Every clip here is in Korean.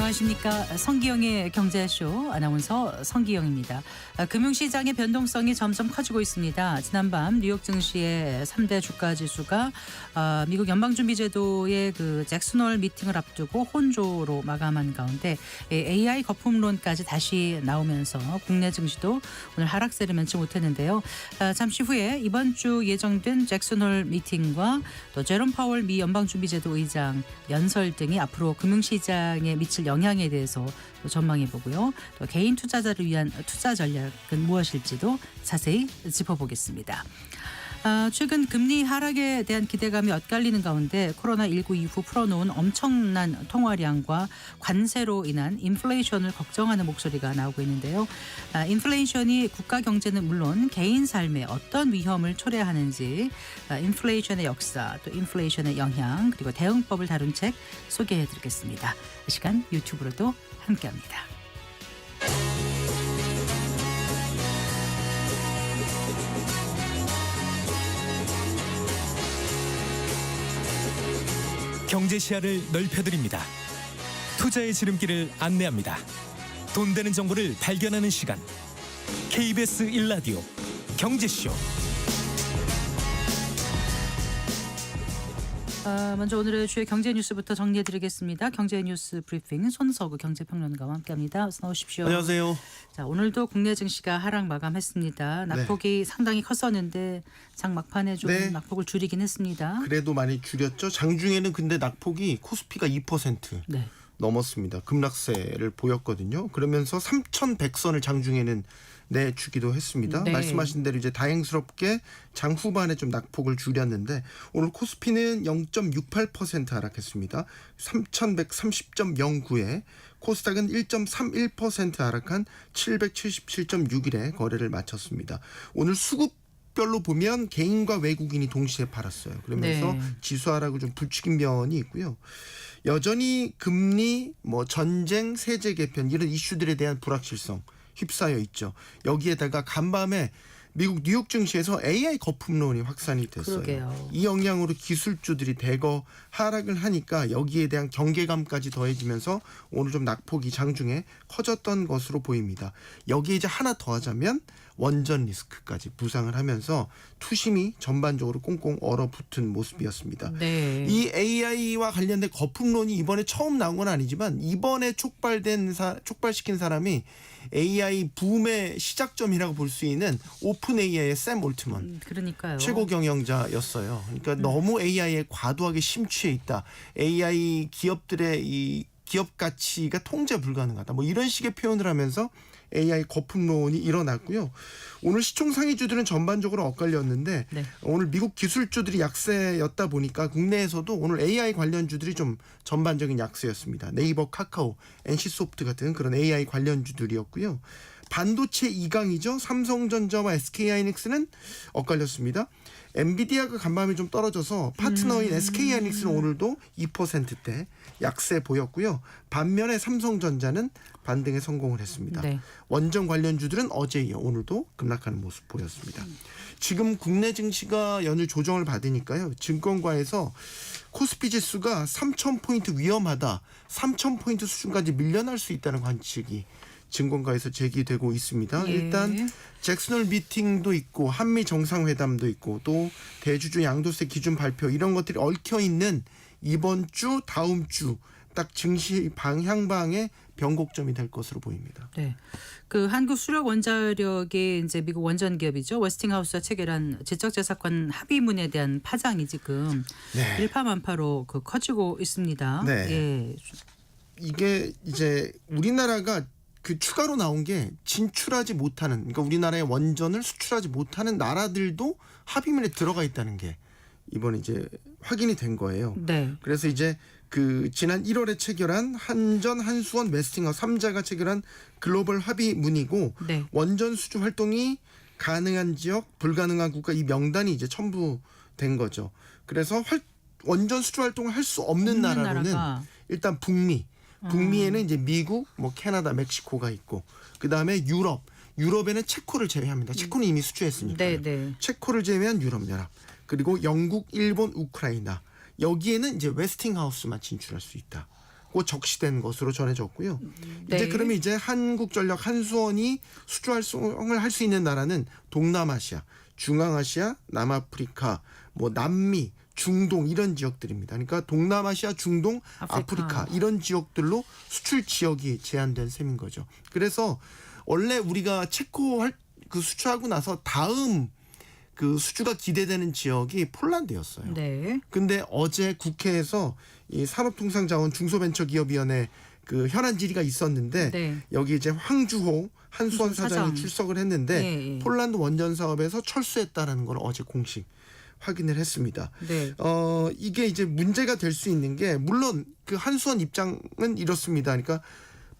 안녕하십니까. 성기영의 경제쇼 아나운서 성기영입니다. 금융시장의 변동성이 점점 커지고 있습니다. 지난밤 뉴욕 증시의 3대 주가지수가 미국 연방준비제도의 그 잭슨홀 미팅을 앞두고 혼조로 마감한 가운데 AI 거품론까지 다시 나오면서 국내 증시도 오늘 하락세를 면치 못했는데요. 잠시 후에 이번 주 예정된 잭슨홀 미팅과 또 제롬 파월 미 연방준비제도 의장 연설 등이 앞으로 금융시장에 미칠 영향에 대해서 또 전망해 보고요. 또 개인 투자자를 위한 투자 전략은 무엇일지도 자세히 짚어보겠습니다. 최근 금리 하락에 대한 기대감이 엇갈리는 가운데 코로나19 이후 풀어놓은 엄청난 통화량과 관세로 인한 인플레이션을 걱정하는 목소리가 나오고 있는데요. 인플레이션이 국가 경제는 물론 개인 삶에 어떤 위험을 초래하는지 인플레이션의 역사, 또 인플레이션의 영향, 그리고 대응법을 다룬 책 소개해드리겠습니다. 이 시간 유튜브로도 함께합니다. 경제 시야를 넓혀드립니다. 투자의 지름길을 안내합니다. 돈 되는 정보를 발견하는 시간. KBS 1라디오 경제쇼. 먼저 오늘의 주요 경제 뉴스부터 정리해드리겠습니다. 경제 뉴스 브리핑 손석우 경제평론가와 함께합니다. 어서 오십시오. 안녕하세요. 자, 오늘도 국내 증시가 하락 마감했습니다. 낙폭이 상당히 컸었는데 장 막판에 좀 낙폭을 줄이긴 했습니다. 그래도 많이 줄였죠. 장중에는 근데 낙폭이 코스피가 2% 넘었습니다. 급락세를 보였거든요. 그러면서 3,100선을 장중에는 내주기도 했습니다. 말씀하신 대로 이제 다행스럽게 장 후반에 좀 낙폭을 줄였는데 오늘 코스피는 0.68% 하락했습니다. 3,130.09에 코스닥은 1.31% 하락한 777.61에 거래를 마쳤습니다. 오늘 수급별로 보면 개인과 외국인이 동시에 팔았어요. 그러면서 지수 하락을 좀 부추긴 면이 있고요. 여전히 금리, 전쟁, 세제 개편 이런 이슈들에 대한 불확실성 휩싸여 있죠. 여기에다가 간밤에 미국 뉴욕 증시에서 AI 거품론이 확산이 됐어요. 그러게요. 이 영향으로 기술주들이 대거 하락을 하니까 여기에 대한 경계감까지 더해지면서 오늘 좀 낙폭이 장중에 커졌던 것으로 보입니다. 여기에 이제 하나 더 하자면 원전 리스크까지 부상을 하면서 투심이 전반적으로 꽁꽁 얼어붙은 모습이었습니다. 이 AI와 관련된 거품론이 이번에 처음 나온 건 아니지만 이번에 촉발시킨 사람이 AI 붐의 시작점이라고 볼 수 있는 오픈 AI의 샘 올트먼 그러니까요. 최고 경영자였어요. 그러니까 너무 AI에 과도하게 심취해 있다. AI 기업들의 이 기업 가치가 통제 불가능하다. 이런 식의 표현을 하면서 AI 거품론이 일어났고요. 오늘 시총 상위주들은 전반적으로 엇갈렸는데 오늘 미국 기술주들이 약세였다 보니까 국내에서도 오늘 AI 관련주들이 좀 전반적인 약세였습니다. 네이버, 카카오, NC소프트 같은 그런 AI 관련주들이었고요. 반도체 2강이죠. 삼성전자와 SK하이닉스는 엇갈렸습니다. 엔비디아가 간밤에 좀 떨어져서 파트너인 SK하이닉스는 오늘도 2%대 약세 보였고요. 반면에 삼성전자는 반등에 성공을 했습니다. 원전 관련주들은 어제 이어 오늘도 급락하는 모습 보였습니다. 지금 국내 증시가 연일 조정을 받으니까요. 증권가에서 코스피 지수가 3,000포인트 위험하다. 3,000포인트 수준까지 밀려날 수 있다는 관측이 증권가에서 제기되고 있습니다. 일단 잭슨홀 미팅도 있고 한미 정상회담도 있고 또 대주주 양도세 기준 발표 이런 것들이 얽혀 있는 이번 주 다음 주 딱 증시 방향방의 변곡점이 될 것으로 보입니다. 그 한국 수력 원자력의 이제 미국 원전 기업이죠. 웨스팅하우스와 체결한 지적재산권 합의문에 대한 파장이 지금 일파만파로 커지고 있습니다. 이게 이제 우리나라가 그 추가로 나온 게 진출하지 못하는, 그러니까 우리나라의 원전을 수출하지 못하는 나라들도 합의문에 들어가 있다는 게 이번에 이제 확인이 된 거예요. 그래서 이제 그 지난 1월에 체결한 한전, 한수원, 웨스팅하우스 3자가 체결한 글로벌 합의문이고 원전 수주 활동이 가능한 지역, 불가능한 국가 이 명단이 이제 첨부된 거죠. 그래서 원전 수주 활동을 할 수 없는 나라로는 일단 북미에는 이제 미국, 캐나다, 멕시코가 있고 그다음에 유럽에는 체코를 제외합니다. 체코는 이미 수주했으니까. 체코를 제외한 유럽연합. 그리고 영국, 일본, 우크라이나. 여기에는 이제 웨스팅하우스만 진출할 수 있다. 받고 적시된 것으로 전해졌고요. 네. 이제 그러면 이제 한국전력 한수원이 수주 활성을 할 수 있는 나라는 동남아시아, 중앙아시아, 남아프리카, 뭐 남미, 중동 이런 지역들입니다. 그러니까 동남아시아, 중동, 아프리카 이런 지역들로 수출 지역이 제한된 셈인 거죠. 그래서 원래 우리가 체코 그 수출하고 나서 다음 그 수주가 기대되는 지역이 폴란드였어요. 네. 근데 어제 국회에서 이 산업통상자원 중소벤처기업위원회 그 현안 질의가 있었는데 네. 여기 이제 황주호 한수원 사장. 사장이 출석을 했는데 예, 예. 폴란드 원전 사업에서 철수했다라는 걸 어제 공식 확인을 했습니다. 네. 이게 이제 문제가 될 수 있는 게 물론 그 한수원 입장은 이렇습니다. 그러니까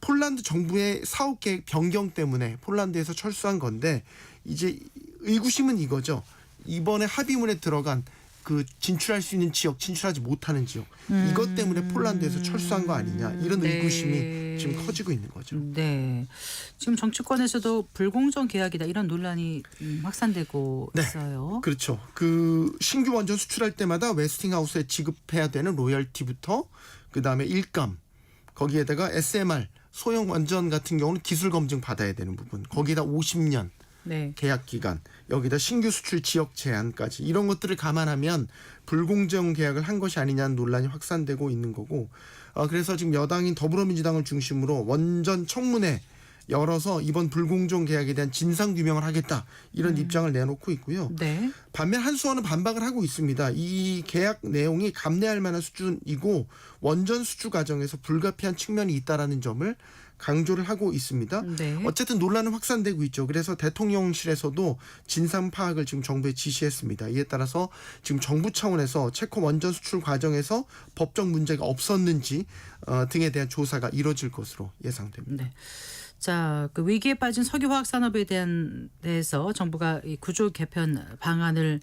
폴란드 정부의 사업 계획 변경 때문에 폴란드에서 철수한 건데 이제 의구심은 이거죠. 이번에 합의문에 들어간 그 진출할 수 있는 지역, 진출하지 못하는 지역 이것 때문에 폴란드에서 철수한 거 아니냐 이런 네. 의구심이 지금 커지고 있는 거죠. 네. 지금 정치권에서도 불공정 계약이다 이런 논란이 확산되고 네. 있어요. 그렇죠. 그 신규 원전 수출할 때마다 웨스팅하우스에 지급해야 되는 로열티부터 그다음에 일감 거기에다가 SMR 소형 원전 같은 경우는 기술 검증 받아야 되는 부분 거기에다 50년 네. 계약 기간 여기다 신규 수출 지역 제한까지 이런 것들을 감안하면 불공정 계약을 한 것이 아니냐는 논란이 확산되고 있는 거고 그래서 지금 여당인 더불어민주당을 중심으로 원전 청문회 열어서 이번 불공정 계약에 대한 진상 규명을 하겠다 이런 입장을 내놓고 있고요. 네. 반면 한수원은 반박을 하고 있습니다. 이 계약 내용이 감내할 만한 수준이고 원전 수주 과정에서 불가피한 측면이 있다라는 점을 강조를 하고 있습니다. 네. 어쨌든 논란은 확산되고 있죠. 그래서 대통령실에서도 진상 파악을 지금 정부에 지시했습니다. 이에 따라서 지금 정부 차원에서 체코 원전 수출 과정에서 법적 문제가 없었는지 등에 대한 조사가 이뤄질 것으로 예상됩니다. 네. 자, 그 위기에 빠진 석유화학 산업에 대해서 정부가 이 구조 개편 방안을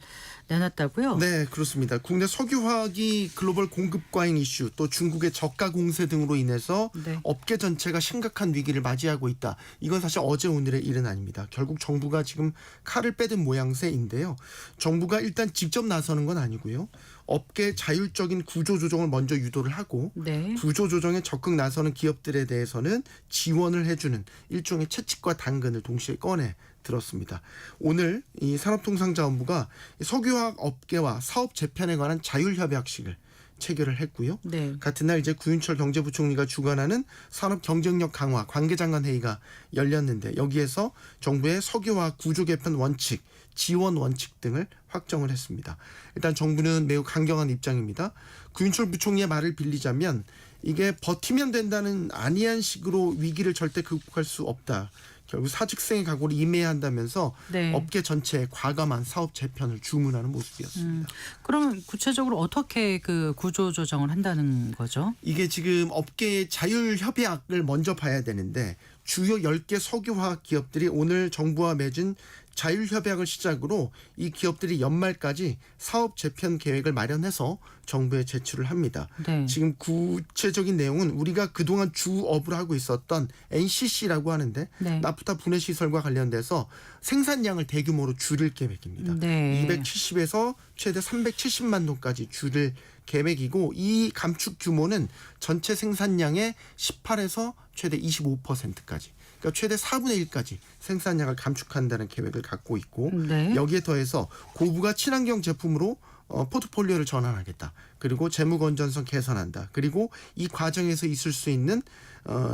내놨다고요? 네, 그렇습니다. 국내 석유화학이 글로벌 공급 과잉 이슈 또 중국의 저가 공세 등으로 인해서 네. 업계 전체가 심각한 위기를 맞이하고 있다. 이건 사실 어제 오늘의 일은 아닙니다. 결국 정부가 지금 칼을 빼든 모양새인데요. 정부가 일단 직접 나서는 건 아니고요. 업계 자율적인 구조 조정을 먼저 유도를 하고 네. 구조 조정에 적극 나서는 기업들에 대해서는 지원을 해주는 일종의 채찍과 당근을 동시에 꺼내 들었습니다. 오늘 이 산업통상자원부가 석유화학 업계와 사업 재편에 관한 자율협약식을 체결을 했고요. 네. 같은 날 이제 구윤철 경제부총리가 주관하는 산업 경쟁력 강화 관계장관 회의가 열렸는데 여기에서 정부의 석유화학 구조 개편 원칙, 지원 원칙 등을 확정을 했습니다. 일단 정부는 매우 강경한 입장입니다. 구윤철 부총리의 말을 빌리자면 이게 버티면 된다는 안이한 식으로 위기를 절대 극복할 수 없다. 결국 사직생의 각오를 임해야 한다면서 네. 업계 전체에 과감한 사업 재편을 주문하는 모습이었습니다. 그러면 구체적으로 어떻게 그 구조 조정을 한다는 거죠? 이게 지금 업계의 자율협약을 먼저 봐야 되는데 주요 10개 석유화학 기업들이 오늘 정부와 맺은 자율협약을 시작으로 이 기업들이 연말까지 사업 재편 계획을 마련해서 정부에 제출을 합니다. 네. 지금 구체적인 내용은 우리가 그동안 주업을 하고 있었던 NCC라고 하는데 네. 나프타 분해 시설과 관련돼서 생산량을 대규모로 줄일 계획입니다. 네. 270에서 최대 370만 톤까지 줄일 계획이고 이 감축 규모는 전체 생산량의 18에서 최대 25%까지 그러니까 최대 4분의 1까지 생산량을 감축한다는 계획을 갖고 있고 네. 여기에 더해서 고부가 친환경 제품으로 포트폴리오를 전환하겠다. 그리고 재무 건전성 개선한다. 그리고 이 과정에서 있을 수 있는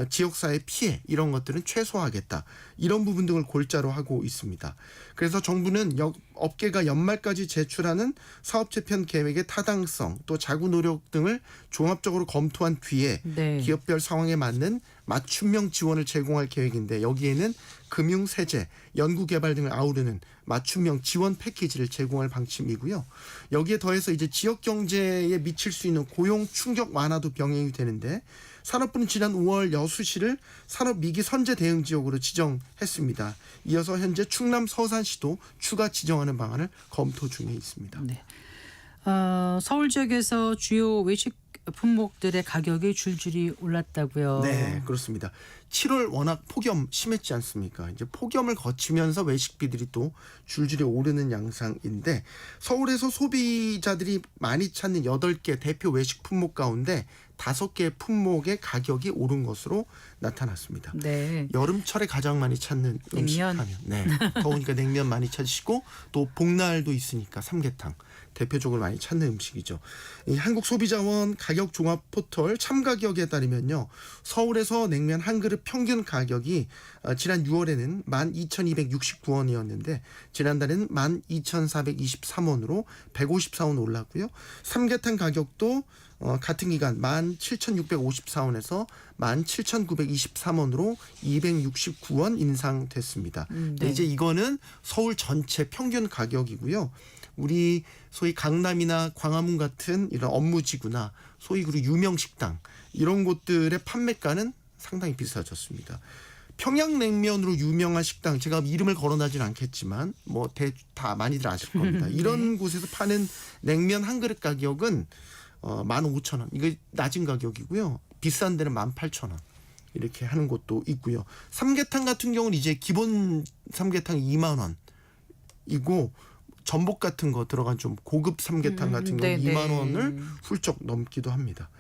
지역사회 피해 이런 것들은 최소화하겠다. 이런 부분 등을 골자로 하고 있습니다. 그래서 정부는 업계가 연말까지 제출하는 사업 재편 계획의 타당성 또 자구 노력 등을 종합적으로 검토한 뒤에 네. 기업별 상황에 맞는 맞춤형 지원을 제공할 계획인데 여기에는 금융, 세제, 연구개발 등을 아우르는 맞춤형 지원 패키지를 제공할 방침이고요. 여기에 더해서 이제 지역 경제에 미칠 수 있는 고용 충격 완화도 병행이 되는데 산업부는 지난 5월 여수시를 산업 위기 선제 대응 지역으로 지정했습니다. 이어서 현재 충남 서산시도 추가 지정하는 방안을 검토 중에 있습니다. 네. 서울 지역에서 주요 외식 품목들의 가격이 줄줄이 올랐다고요. 네, 그렇습니다. 7월 워낙 폭염 심했지 않습니까? 이제 폭염을 거치면서 외식비들이 또 줄줄이 오르는 양상인데 서울에서 소비자들이 많이 찾는 8개 대표 외식 품목 가운데 5개의 품목의 가격이 오른 것으로 나타났습니다. 네. 여름철에 가장 많이 찾는 음식 냉면. 하면 더우니까 냉면 많이 찾으시고 또 복날도 있으니까 삼계탕 대표적으로 많이 찾는 음식이죠. 이 한국소비자원 가격 종합 포털 참가격에 따르면요. 서울에서 냉면 한 그릇 평균 가격이 지난 6월에는 12,269원이었는데 지난달에는 12,423원으로 154원 올랐고요. 삼계탕 가격도 같은 기간 17,654원에서 17,923원으로 269원 인상됐습니다. 네. 이제 이거는 서울 전체 평균 가격이고요. 우리 소위 강남이나 광화문 같은 이런 업무지구나 소위 그리고 유명 식당 이런 곳들의 판매가는 상당히 비싸졌습니다. 평양냉면으로 유명한 식당 제가 이름을 거론하진 않겠지만 뭐 다 많이들 아실 겁니다. 이런 곳에서 파는 냉면 한 그릇 가격은 15,000원. 이거 낮은 가격이고요. 비싼 데는 18,000원. 이렇게 하는 곳도 있고요. 삼계탕 같은 경우는 이제 기본 삼계탕 2만 원이고 전복 같은 거 들어간 좀 고급 삼계탕 같은 경우 네네. 2만 원을 훌쩍 넘기도 합니다.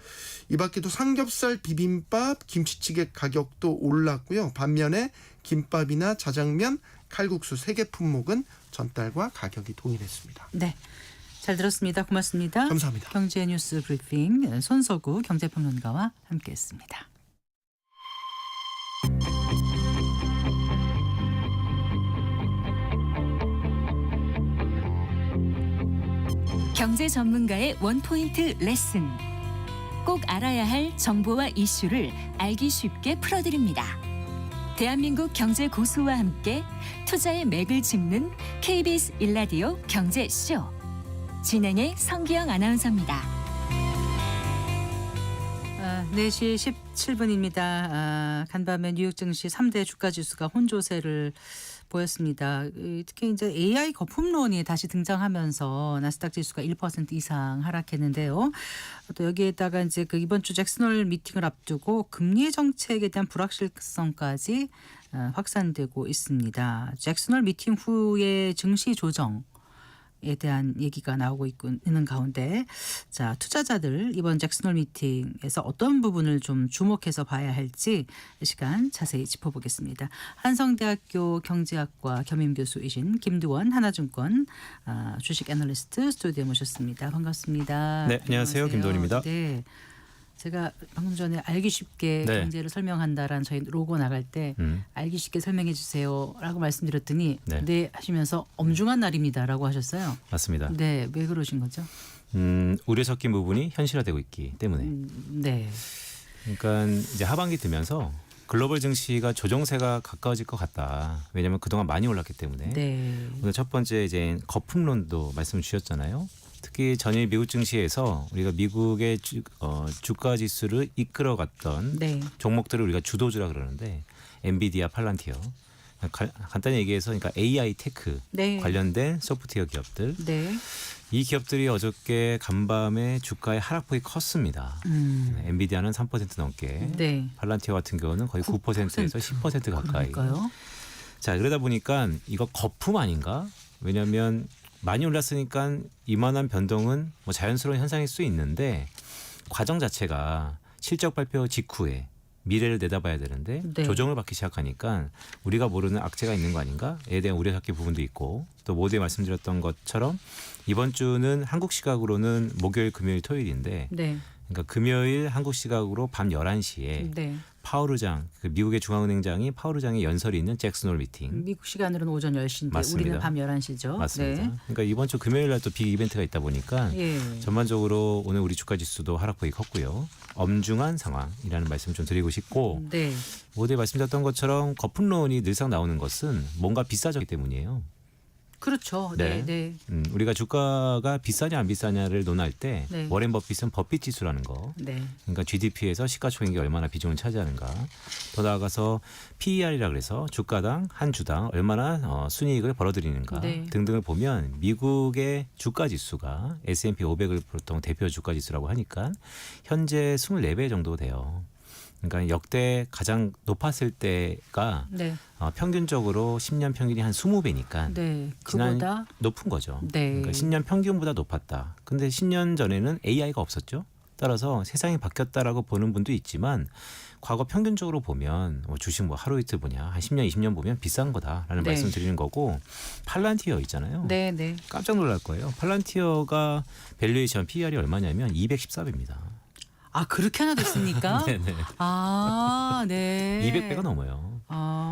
이 밖에도 삼겹살, 비빔밥, 김치찌개 가격도 올랐고요. 반면에 김밥이나 자장면, 칼국수 3개 품목은 전달과 가격이 동일했습니다. 네. 잘 들었습니다. 고맙습니다. 감사합니다. 경제 뉴스 브리핑 손석우 경제평론가와 함께했습니다. 경제 전문가의 원포인트 레슨. 꼭 알아야 할 정보와 이슈를 알기 쉽게 풀어드립니다. 대한민국 경제 고수와 함께 투자의 맥을 짚는 KBS 일라디오 경제쇼. 진행의 성기영 아나운서입니다. 4시 17분입니다. 간밤에 뉴욕 증시 3대 주가 지수가 혼조세를 보였습니다. 특히 이제 AI 거품론이 다시 등장하면서 나스닥 지수가 1% 이상 하락했는데요. 또 여기에다가 이제 그 이번 주 잭슨홀 미팅을 앞두고 금리 정책에 대한 불확실성까지 확산되고 있습니다. 잭슨홀 미팅 후에 증시 조정 에 대한 얘기가 나오고 있는 가운데 자 투자자들 이번 잭슨홀 미팅에서 어떤 부분을 좀 주목해서 봐야 할지 이 시간 자세히 짚어보겠습니다. 한성대학교 경제학과 겸임교수이신 김두원 하나증권 주식 애널리스트 스튜디오에 모셨습니다. 반갑습니다. 네, 안녕하세요. 김두원입니다. 네. 제가 방금 전에 알기 쉽게 네. 경제를 설명한다라는 저희 로고 나갈 때 알기 쉽게 설명해 주세요라고 말씀드렸더니 네 하시면서 엄중한 날입니다라고 하셨어요. 맞습니다. 네, 왜 그러신 거죠? 우려 섞인 부분이 현실화되고 있기 때문에. 네. 그러니까 이제 하반기 되면서 글로벌 증시가 조정세가 가까워질 것 같다. 왜냐하면 그동안 많이 올랐기 때문에. 네. 오늘 첫 번째 이제 거품론도 말씀 주셨잖아요. 특히 전일 미국 증시에서 우리가 미국의 주가 지수를 이끌어갔던 네. 종목들을 우리가 주도주라 그러는데 엔비디아, 팔란티어 간단히 얘기해서 그러니까 AI 테크 네. 관련된 소프트웨어 기업들 네. 이 기업들이 어저께 간밤에 주가의 하락폭이 컸습니다. 엔비디아는 3% 넘게 네. 팔란티어 같은 경우는 거의 9%에서 10% 가까이. 그러니까요. 자 그러다 보니까 이거 거품 아닌가? 왜냐하면 많이 올랐으니까 이만한 변동은 뭐 자연스러운 현상일 수 있는데 과정 자체가 실적 발표 직후에 미래를 내다봐야 되는데 네. 조정을 받기 시작하니까 우리가 모르는 악재가 있는 거 아닌가에 대한 우려 섞인 부분도 있고 또 모두에 말씀드렸던 것처럼 이번 주는 한국 시각으로는 목요일, 금요일, 토요일인데 네. 그러니까 금요일 한국 시각으로 밤 11시에 네. 파월 의장, 그 미국의 중앙은행장이 파월 의장의 연설이 있는 잭슨홀 미팅. 미국 시간으로는 오전 10시인데 맞습니다. 우리는 밤 11시죠. 맞습니다. 네. 그러니까 이번 주 금요일 날 또 빅 이벤트가 있다 보니까 예. 전반적으로 오늘 우리 주가 지수도 하락폭이 컸고요. 엄중한 상황이라는 말씀 좀 드리고 싶고 네. 모두에 말씀드렸던 것처럼 거품론이 늘상 나오는 것은 뭔가 비싸졌기 때문이에요. 그렇죠. 네. 네. 우리가 주가가 비싸냐 안 비싸냐를 논할 때 네. 워렌 버핏은 버핏 지수라는 거. 네. 그러니까 GDP에서 시가총액이 얼마나 비중을 차지하는가. 더 나아가서 PER이라 그래서 주가당 한 주당 얼마나 순이익을 벌어들이는가 네. 등등을 보면 미국의 주가 지수가 S&P 500을 보통 대표 주가 지수라고 하니까 현재 24배 정도 돼요. 그러니까 역대 가장 높았을 때가 네. 평균적으로 10년 평균이 한 20배니까 네. 지난 그보다 높은 거죠. 네. 그러니까 10년 평균보다 높았다. 근데 10년 전에는 AI가 없었죠. 따라서 세상이 바뀌었다라고 보는 분도 있지만 과거 평균적으로 보면 주식 뭐 하루 이틀 보냐 한 10년 20년 보면 비싼 거다라는 네. 말씀 드리는 거고 팔란티어 있잖아요. 네, 네. 깜짝 놀랄 거예요. 팔란티어가 밸류에이션 PER이 얼마냐면 214배입니다. 아, 그렇게 하나 됐습니까? 네네. 아, 네. 200배가 넘어요.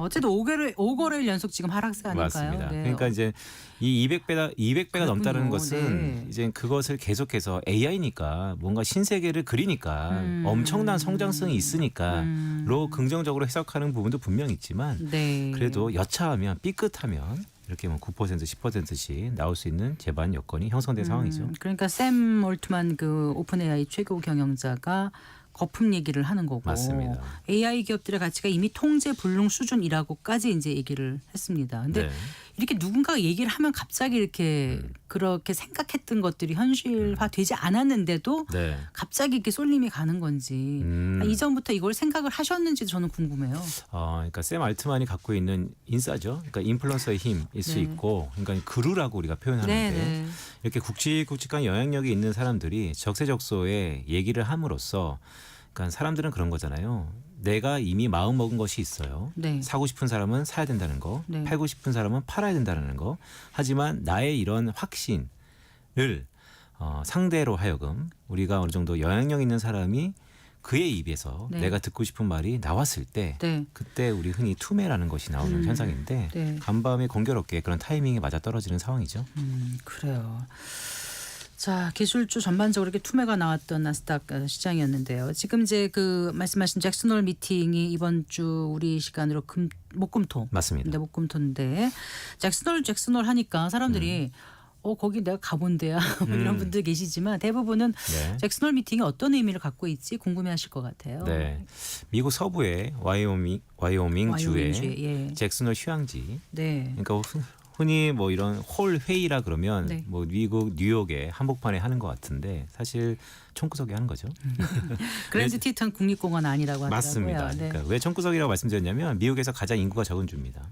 어쨌든 5거래일 연속 지금 하락세 아닐까요? 맞습니다. 네. 그러니까 이제 이 200배가 그렇군요. 넘다는 것은 네. 이제 그것을 계속해서 AI니까 뭔가 신세계를 그리니까 엄청난 성장성이 있으니까로 긍정적으로 해석하는 부분도 분명 있지만 네. 그래도 여차하면 삐끗하면 이렇게 뭐 9% 10%씩 나올 수 있는 제반 여건이 형성된 상황이죠. 그러니까 샘 올트만 그 오픈 AI 최고 경영자가 거품 얘기를 하는 거고 맞습니다. AI 기업들의 가치가 이미 통제 불능 수준이라고까지 이제 얘기를 했습니다. 근데 네. 이렇게 누군가가 얘기를 하면 갑자기 이렇게 그렇게 생각했던 것들이 현실화되지 않았는데도 네. 갑자기 이렇게 쏠림이 가는 건지 이전부터 이걸 생각을 하셨는지도 저는 궁금해요. 그러니까 샘 알트만이 갖고 있는 인싸죠. 그러니까 인플루언서의 힘일 수 네. 있고, 그러니까 그루라고 우리가 표현하는데 네. 이렇게 굵직굵직한 영향력이 있는 사람들이 적세적소에 얘기를 함으로써, 그러니까 사람들은 그런 거잖아요. 내가 이미 마음 먹은 것이 있어요. 네. 사고 싶은 사람은 사야 된다는 거, 네. 팔고 싶은 사람은 팔아야 된다는 거. 하지만 나의 이런 확신을 상대로 하여금 우리가 어느 정도 영향력 있는 사람이 그의 입에서 네. 내가 듣고 싶은 말이 나왔을 때 네. 그때 우리 흔히 투매라는 것이 나오는 현상인데 네. 간밤에 공교롭게 그런 타이밍에 맞아 떨어지는 상황이죠. 그래요. 자, 기술주 전반적으로 이렇게 투매가 나왔던 나스닥 시장이었는데요. 지금 이제 그 말씀하신 잭슨홀 미팅이 이번 주 우리 시간으로 목금토. 맞습니다. 네, 목금토인데 잭슨홀 하니까 사람들이 거기 내가 가본 데야 이런 분들 계시지만 대부분은 네. 잭슨홀 미팅이 어떤 의미를 갖고 있지 궁금해하실 것 같아요. 네. 미국 서부의 와이오밍 주의 예. 잭슨홀 휴양지. 네. 그러니까 흔히 뭐 이런 홀 회의라 그러면 네. 뭐 미국 뉴욕의 한복판에 하는 것 같은데 사실 총구석에 하는 거죠. 그랜드 티턴 국립공원 아니라고 하더라고요. 맞습니다. 네. 그러니까 왜 총구석이라고 말씀드렸냐면 미국에서 가장 인구가 적은 주입니다.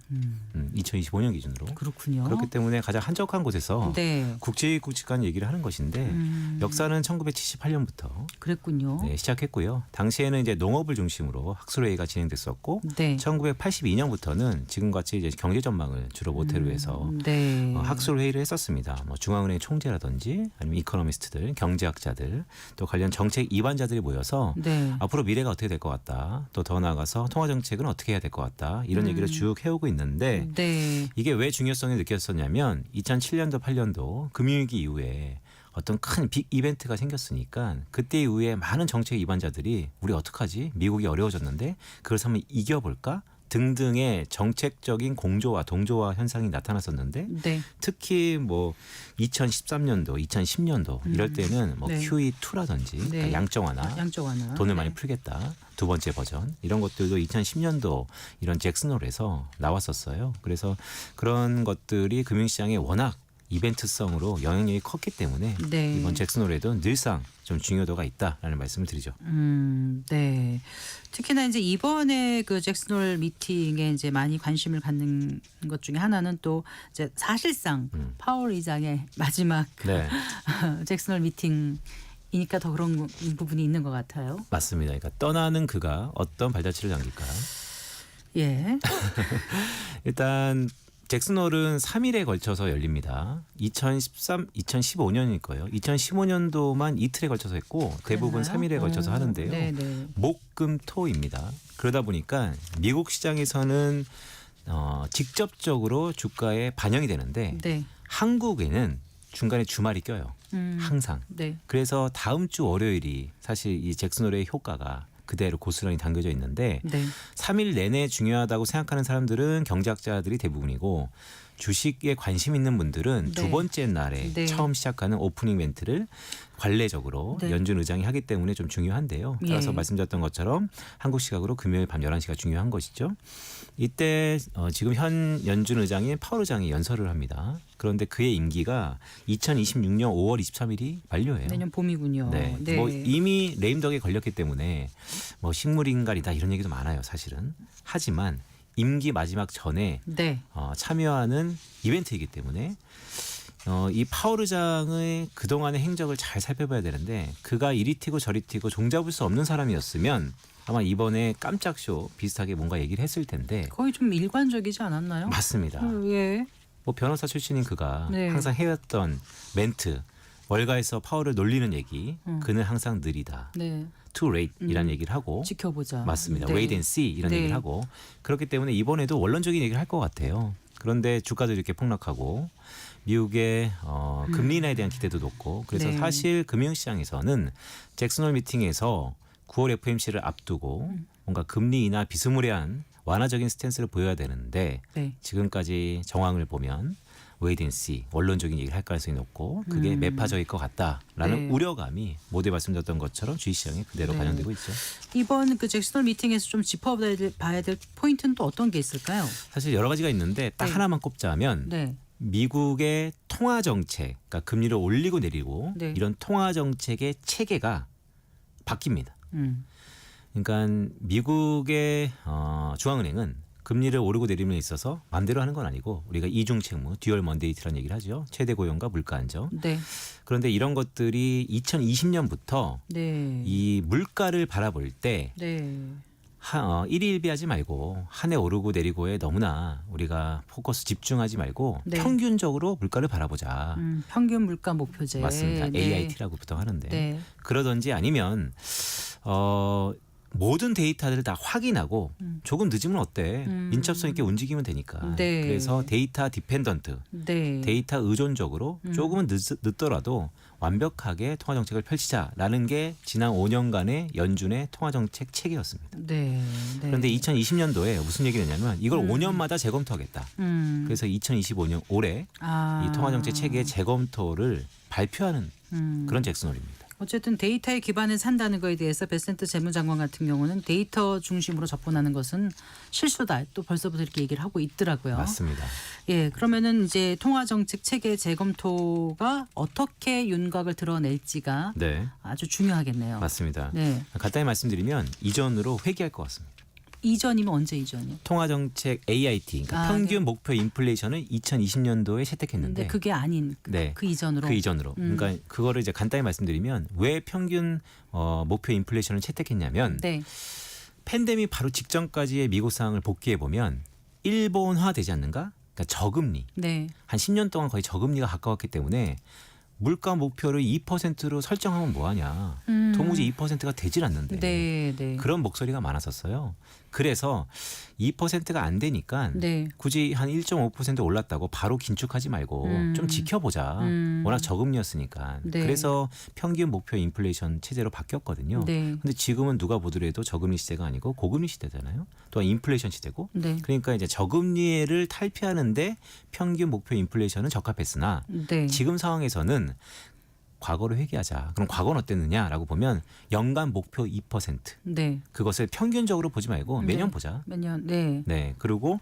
2025년 기준으로. 그렇군요. 그렇기 때문에 가장 한적한 곳에서 네. 굵직굵직한 얘기를 하는 것인데 역사는 1978년부터 그랬군요. 네, 시작했고요. 당시에는 이제 농업을 중심으로 학술회의가 진행됐었고 네. 1982년부터는 지금같이 이제 경제 전망을 주로 모태로 해서 네. 학술 회의를 했었습니다. 뭐 중앙은행 총재라든지 아니면 이코노미스트들, 경제학자들, 또 관련 정책 이반자들이 모여서 네. 앞으로 미래가 어떻게 될 것 같다. 또 더 나아가서 통화 정책은 어떻게 해야 될 것 같다. 이런 얘기를 쭉 해오고 있는데 네. 이게 왜 중요성을 느꼈었냐면 2007년도 8년도 금융위기 이후에 어떤 큰 빅 이벤트가 생겼으니까 그때 이후에 많은 정책 이반자들이 우리 어떡하지? 미국이 어려워졌는데 그걸 한번 이겨볼까? 등등의 정책적인 공조와 동조화 현상이 나타났었는데 네. 특히 뭐 2013년도, 2010년도 이럴 때는 뭐 네. QE2라든지 네. 그러니까 양적 완화, 양쪽 하나. 돈을 네. 많이 풀겠다. 두 번째 버전 이런 것들도 2010년도 이런 잭슨홀에서 나왔었어요. 그래서 그런 것들이 금융시장에 워낙 이벤트성으로 영향력이 컸기 때문에 네. 이번 잭슨홀에도 늘상 좀 중요도가 있다라는 말씀을 드리죠. 네. 특히나 이제 이번에 그 잭슨홀 미팅에 이제 많이 관심을 갖는 것 중에 하나는 또 이제 사실상 파월 의장의 마지막 네, 잭슨홀 미팅이니까 더 그런 부분이 있는 것 같아요. 맞습니다. 그러니까 떠나는 그가 어떤 발자취를 남길까? 예. 일단 잭슨홀은 3일에 걸쳐서 열립니다. 2015년일 거예요. 2015년도만 이틀에 걸쳐서 했고 대부분 그랬나요? 3일에 걸쳐서 하는데요. 네네. 목금토입니다. 그러다 보니까 미국 시장에서는 직접적으로 주가에 반영이 되는데 네. 한국에는 중간에 주말이 껴요. 항상. 네. 그래서 다음 주 월요일이 사실 이 잭슨홀의 효과가 그대로 고스란히 담겨져 있는데 네. 3일 내내 중요하다고 생각하는 사람들은 경제학자들이 대부분이고 주식에 관심 있는 분들은 네. 두 번째 날에 네. 처음 시작하는 오프닝 멘트를 관례적으로 네. 연준 의장이 하기 때문에 좀 중요한데요. 따라서 예. 말씀드렸던 것처럼 한국 시각으로 금요일 밤 11시가 중요한 것이죠. 이때 지금 현 연준 의장인 파월 의장이 연설을 합니다. 그런데 그의 임기가 2026년 5월 23일이 만료예요. 내년 봄이군요. 네. 뭐 이미 레임덕에 걸렸기 때문에 뭐 식물인간이다 이런 얘기도 많아요, 사실은. 하지만 임기 마지막 전에 네. 참여하는 이벤트이기 때문에 이 파월 의장의 그동안의 행적을 잘 살펴봐야 되는데 그가 이리 튀고 저리 튀고 종잡을 수 없는 사람이었으면 아마 이번에 깜짝 쇼 비슷하게 뭔가 얘기를 했을 텐데 거의 좀 일관적이지 않았나요? 맞습니다. 예. 뭐 변호사 출신인 그가 네. 항상 해왔던 멘트 월가에서 파월을 놀리는 얘기 그는 항상 느리다. 네. too late이라는 얘기를 하고 지켜보자. 맞습니다. 네. wait and see 이런 네. 얘기를 하고 그렇기 때문에 이번에도 원론적인 얘기를 할 것 같아요. 그런데 주가도 이렇게 폭락하고 미국의 금리 인하에 대한 기대도 높고 그래서 네. 사실 금융시장에서는 잭슨홀 미팅에서 9월 FOMC를 앞두고 뭔가 금리 인하 비스무리한 완화적인 스탠스를 보여야 되는데 네. 지금까지 정황을 보면 wait and see 원론적인 얘기를 할 가능성이 높고 그게 매파적일 것 같다라는 네. 우려감이 모두에 말씀드렸던 것처럼 주식시장에 그대로 네. 반영되고 있죠. 이번 그 잭슨홀 미팅에서 좀 짚어봐야 될 포인트는 또 어떤 게 있을까요? 사실 여러 가지가 있는데 딱 네. 하나만 꼽자면 네. 미국의 통화 정책, 그러니까 금리를 올리고 내리고 네. 이런 통화 정책의 체계가 바뀝니다. 그러니까 미국의 중앙은행은 금리를 오르고 내림에 있어서 마음대로 하는 건 아니고 우리가 이중 책무, 듀얼 먼데이트라는 얘기를 하죠. 최대 고용과 물가 안정. 네. 그런데 이런 것들이 2020년부터 네. 이 물가를 바라볼 때 네. 일희일비하지 말고 한 해 오르고 내리고에 너무나 우리가 포커스 집중하지 말고 네. 평균적으로 물가를 바라보자. 평균 물가 목표제. 맞습니다. 네. AIT라고 보통 하는데 네. 그러든지 아니면 모든 데이터들을 다 확인하고 조금 늦으면 어때? 민첩성 있게 움직이면 되니까. 네. 그래서 데이터 디펜던트, 네. 데이터 의존적으로 조금은 늦더라도 완벽하게 통화 정책을 펼치자라는 게 지난 5년간의 연준의 통화 정책 체계였습니다. 네. 네. 그런데 2020년도에 무슨 얘기를 했냐면 이걸 5년마다 재검토하겠다. 그래서 2025년 올해 이 통화 정책 체계 재검토를 발표하는 그런 잭슨홀입니다. 어쨌든 데이터에 기반해서 한다는 거에 대해서 베센트 재무장관 같은 경우는 데이터 중심으로 접근하는 것은 실수다. 또 벌써부터 이렇게 얘기를 하고 있더라고요. 맞습니다. 예, 그러면은 이제 통화 정책 체계 재검토가 어떻게 윤곽을 드러낼지가 네, 아주 중요하겠네요. 맞습니다. 네. 간단히 말씀드리면 이전으로 회귀할 것 같습니다. 이전이면 언제 이전이요? 통화정책 AIT, 그러니까 평균 네. 목표 인플레이션을 2020년도에 채택했는데 근데 그게 아닌 네, 그 이전으로. 그 이전으로. 그러니까 그거를 이제 간단히 말씀드리면 왜 평균 목표 인플레이션을 채택했냐면 네. 팬데믹 바로 직전까지의 미국 상황을 복귀해 보면 일본화되지 않는가? 그러니까 저금리. 네. 한 10년 동안 거의 저금리가 가까웠기 때문에 물가 목표를 2%로 설정하면 뭐하냐. 도무지 2%가 되질 않는데. 네, 네. 그런 목소리가 많았었어요. 그래서 2%가 안 되니까 네. 굳이 한 1.5% 올랐다고 바로 긴축하지 말고 좀 지켜보자. 워낙 저금리였으니까. 네. 그래서 평균 목표 인플레이션 체제로 바뀌었거든요. 네. 근데 지금은 누가 보더라도 저금리 시대가 아니고 고금리 시대잖아요. 또한 인플레이션 시대고. 네. 그러니까 이제 저금리를 탈피하는데 평균 목표 인플레이션은 적합했으나 네. 지금 상황에서는 과거를 회귀하자. 그럼 과거는 어땠느냐라고 보면 연간 목표 2%. 네. 그것을 평균적으로 보지 말고 매년 네. 보자. 매년. 네. 네. 그리고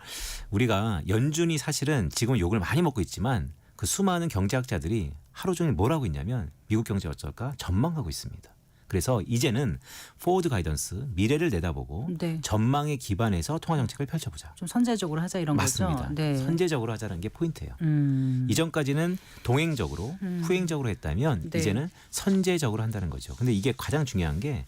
우리가 연준이 사실은 지금 욕을 많이 먹고 있지만 그 수많은 경제학자들이 하루 종일 뭘 하고 있냐면 미국 경제 어쩔까 전망하고 있습니다. 그래서 이제는 포워드 가이던스 미래를 내다보고 네. 전망에 기반해서 통화 정책을 펼쳐보자. 좀 선제적으로 하자 이런 맞습니다. 거죠. 네. 선제적으로 하자는 게 포인트예요. 음. 이전까지는 동행적으로 후행적으로 했다면 네. 이제는 선제적으로 한다는 거죠. 근데 이게 가장 중요한 게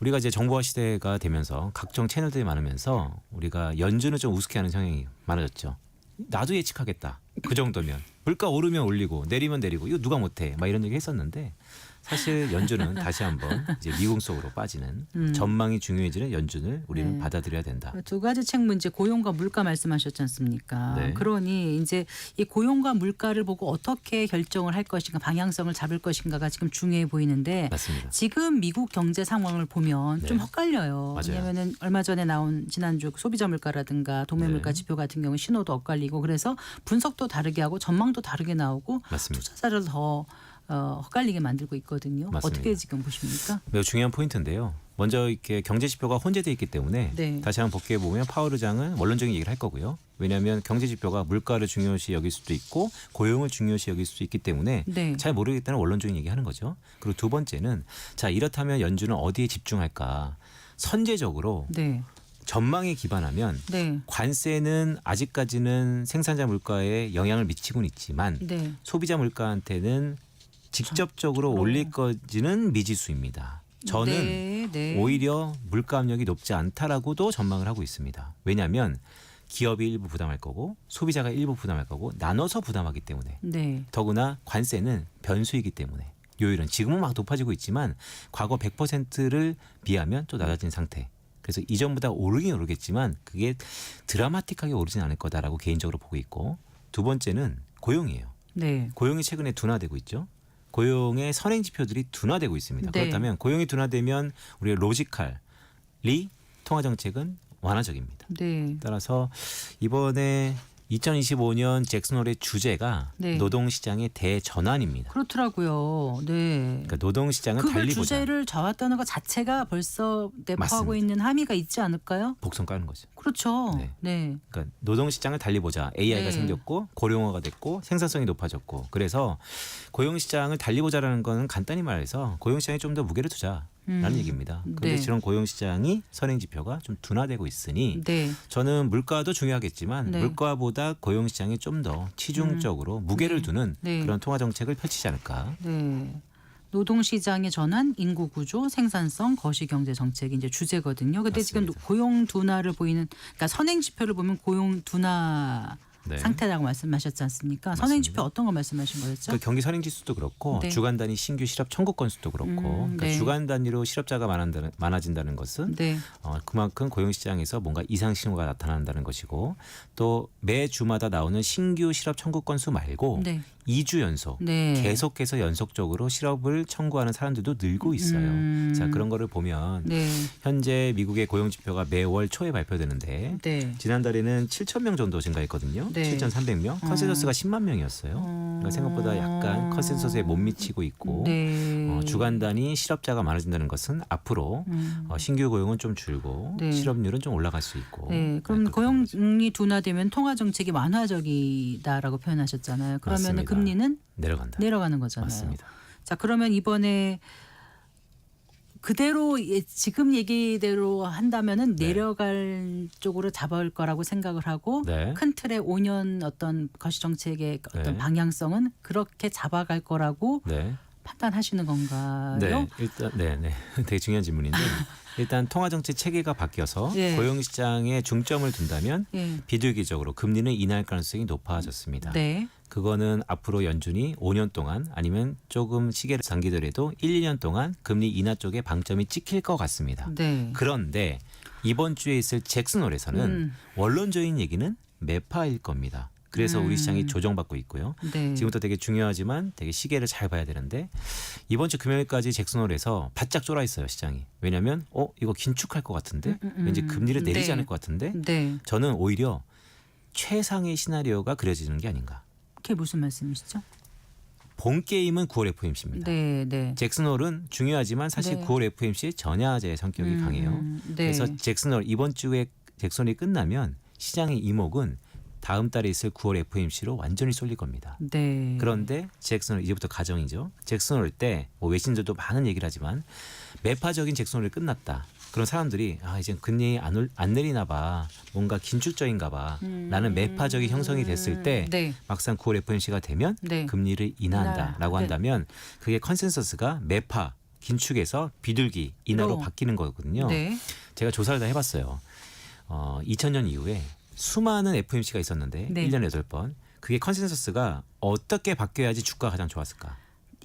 우리가 이제 정보화 시대가 되면서 각종 채널들이 많으면서 우리가 연준을 좀 우습게 하는 성향이 많아졌죠. 나도 예측하겠다. 그 정도면 물가 오르면 올리고 내리면 내리고 이거 누가 못해 막 이런 얘기 했었는데 사실 연준은 다시 한번 이제 미궁 속으로 빠지는 전망이 중요해지는 연준을 우리는 네. 받아들여야 된다. 두 가지 책 문제 고용과 물가 말씀하셨지 않습니까? 네. 그러니 이제 이 고용과 물가를 보고 어떻게 결정을 할 것인가 방향성을 잡을 것인가가 지금 중요해 보이는데 맞습니다. 지금 미국 경제 상황을 보면 네. 좀 헷갈려요. 맞아요. 왜냐하면 얼마 전에 나온 지난주 소비자 물가라든가 도매 물가 네. 지표 같은 경우 신호도 엇갈리고 그래서 분석도 다르게 하고 전망도 다르게 나오고 맞습니다. 투자자를 더 헷갈리게 만들고 있거든요. 맞습니다. 어떻게 지금 보십니까? 매우 중요한 포인트인데요. 먼저 이렇게 경제 지표가 혼재되어 있기 때문에 네. 다시 한번 복귀해 보면 파월 의장은 원론적인 얘기를 할 거고요. 왜냐하면 경제 지표가 물가를 중요시 여길 수도 있고 고용을 중요시 여길 수도 있기 때문에 네. 잘 모르겠다는 원론적인 얘기하는 거죠. 그리고 두 번째는 자 이렇다면 연준은 어디에 집중할까? 선제적으로 네. 전망에 기반하면 네. 관세는 아직까지는 생산자 물가에 영향을 미치고는 있지만 네. 소비자 물가한테는 직접적으로 그럼. 올릴 거지는 미지수입니다. 저는 네, 네. 오히려 물가 압력이 높지 않다라고도 전망을 하고 있습니다. 왜냐하면 기업이 일부 부담할 거고 소비자가 일부 부담할 거고 나눠서 부담하기 때문에 네. 더구나 관세는 변수이기 때문에 요율은 지금은 막 높아지고 있지만 과거 100%를 비하면 또 낮아진 상태. 그래서 이전보다 오르긴 오르겠지만 그게 드라마틱하게 오르진 않을 거다라고 개인적으로 보고 있고 두 번째는 고용이에요. 네. 고용이 최근에 둔화되고 있죠. 고용의 선행 지표들이 둔화되고 있습니다. 네. 그렇다면 고용이 둔화되면 우리의 로지컬리 통화 정책은 완화적입니다. 네. 따라서 이번에 2025년 잭슨홀의 주제가 네. 노동시장의 대전환입니다. 그렇더라고요. 네. 그러니까 노동시장은 그걸 달리 보자. 주제를 잡았다는 것 자체가 벌써 내포하고 맞습니다. 있는 함의가 있지 않을까요? 복선 까는 거죠. 그렇죠. 네. 네. 그러니까 노동시장을 달리 보자. AI가 네. 생겼고 고령화가 됐고 생산성이 높아졌고 그래서 고용시장을 달리 보자라는 거는 간단히 말해서 고용시장에 좀 더 무게를 두자라는 얘기입니다. 그런데 네. 지금 고용시장이 선행 지표가 좀 둔화되고 있으니 네. 저는 물가도 중요하겠지만 네. 물가보다 고용시장이 좀 더 치중적으로 무게를 두는 네. 그런 통화 정책을 펼치지 않을까. 네. 노동시장의 전환, 인구 구조, 생산성, 거시경제 정책이 이제 주제거든요. 근데 지금 맞습니다. 고용 둔화를 보이는, 그러니까 선행 지표를 보면 고용 둔화 네. 상태라고 말씀하셨지 않습니까? 선행 지표 어떤 거 말씀하신 거였죠? 그 경기 선행 지수도 그렇고 네. 주간 단위 신규 실업 청구 건수도 그렇고 그러니까 네. 주간 단위로 실업자가 많아진다는 것은 네. 그만큼 고용 시장에서 뭔가 이상 신호가 나타난다는 것이고 또 매 주마다 나오는 신규 실업 청구 건수 말고 네. 2주 연속 네. 계속해서 연속적으로 실업을 청구하는 사람들도 늘고 있어요. 자 그런 거를 보면 네. 현재 미국의 고용 지표가 매월 초에 발표되는데 네. 지난달에는 7천 명 정도 증가했거든요. 네. 7,300명. 컨센서스가 10만 명이었어요. 그러니까 생각보다 약간 컨센서스에 못 미치고 있고 네. 주간 단위 실업자가 많아진다는 것은 앞으로 신규 고용은 좀 줄고 네. 실업률은 좀 올라갈 수 있고. 네, 그럼 그렇게 되는 거죠. 고용이 둔화되면 통화 정책이 완화적이다라고 표현하셨잖아요. 그러면 맞습니다. 금리는 내려간다. 내려가는 거잖아요. 맞습니다. 자, 그러면 이번에 그대로 지금 얘기대로 한다면은 네. 내려갈 쪽으로 잡아올 거라고 생각을 하고 네. 큰 틀의 5년 어떤 거시 정책의 어떤 네. 방향성은 그렇게 잡아갈 거라고 네. 판단하시는 건가요? 네, 일단 네. 되게 중요한 질문인데 일단 통화 정책 체계가 바뀌어서 예. 고용 시장에 중점을 둔다면 예. 비둘기적으로 금리는 인하할 가능성이 높아졌습니다. 네. 그거는 앞으로 연준이 5년 동안 아니면 조금 시계를 당기더라도 1, 2년 동안 금리 인하 쪽에 방점이 찍힐 것 같습니다. 네. 그런데 이번 주에 있을 잭슨홀에서는 원론적인 얘기는 매파일 겁니다. 그래서 우리 시장이 조정받고 있고요. 네. 지금부터 되게 중요하지만 되게 시계를 잘 봐야 되는데 이번 주 금요일까지 잭슨홀에서 바짝 쫄아 있어요 시장이. 왜냐하면 이거 긴축할 것 같은데 왠지 금리를 내리지 네. 않을 것 같은데 네. 저는 오히려 최상의 시나리오가 그려지는 게 아닌가. 그게 무슨 말씀이시죠? 본 게임은 9월 FOMC입니다. 네, 네. 잭슨홀은 중요하지만 사실 네. 9월 FOMC의 전야제 성격이 강해요. 네. 그래서 잭슨홀 이번 주에 잭슨홀이 끝나면 시장의 이목은 다음 달에 있을 9월 FOMC로 완전히 쏠릴 겁니다. 네. 그런데 잭슨홀 이제부터 가정이죠. 잭슨홀 때 외신들도 많은 얘기를 하지만 매파적인 잭슨홀이 끝났다. 그런 사람들이 이제 금리 안 내리나 봐. 뭔가 긴축적인가 봐. 라는 매파적인 형성이 됐을 때 네. 막상 9월 FOMC가 되면 네. 금리를 인하한다라고 네. 한다면 그게 컨센서스가 매파 긴축에서 비둘기 인하로 어. 바뀌는 거거든요. 네. 제가 조사를 다 해봤어요. 2000년 이후에 수많은 FOMC가 있었는데 네. 1년에 8번. 그게 컨센서스가 어떻게 바뀌어야지 주가가 가장 좋았을까?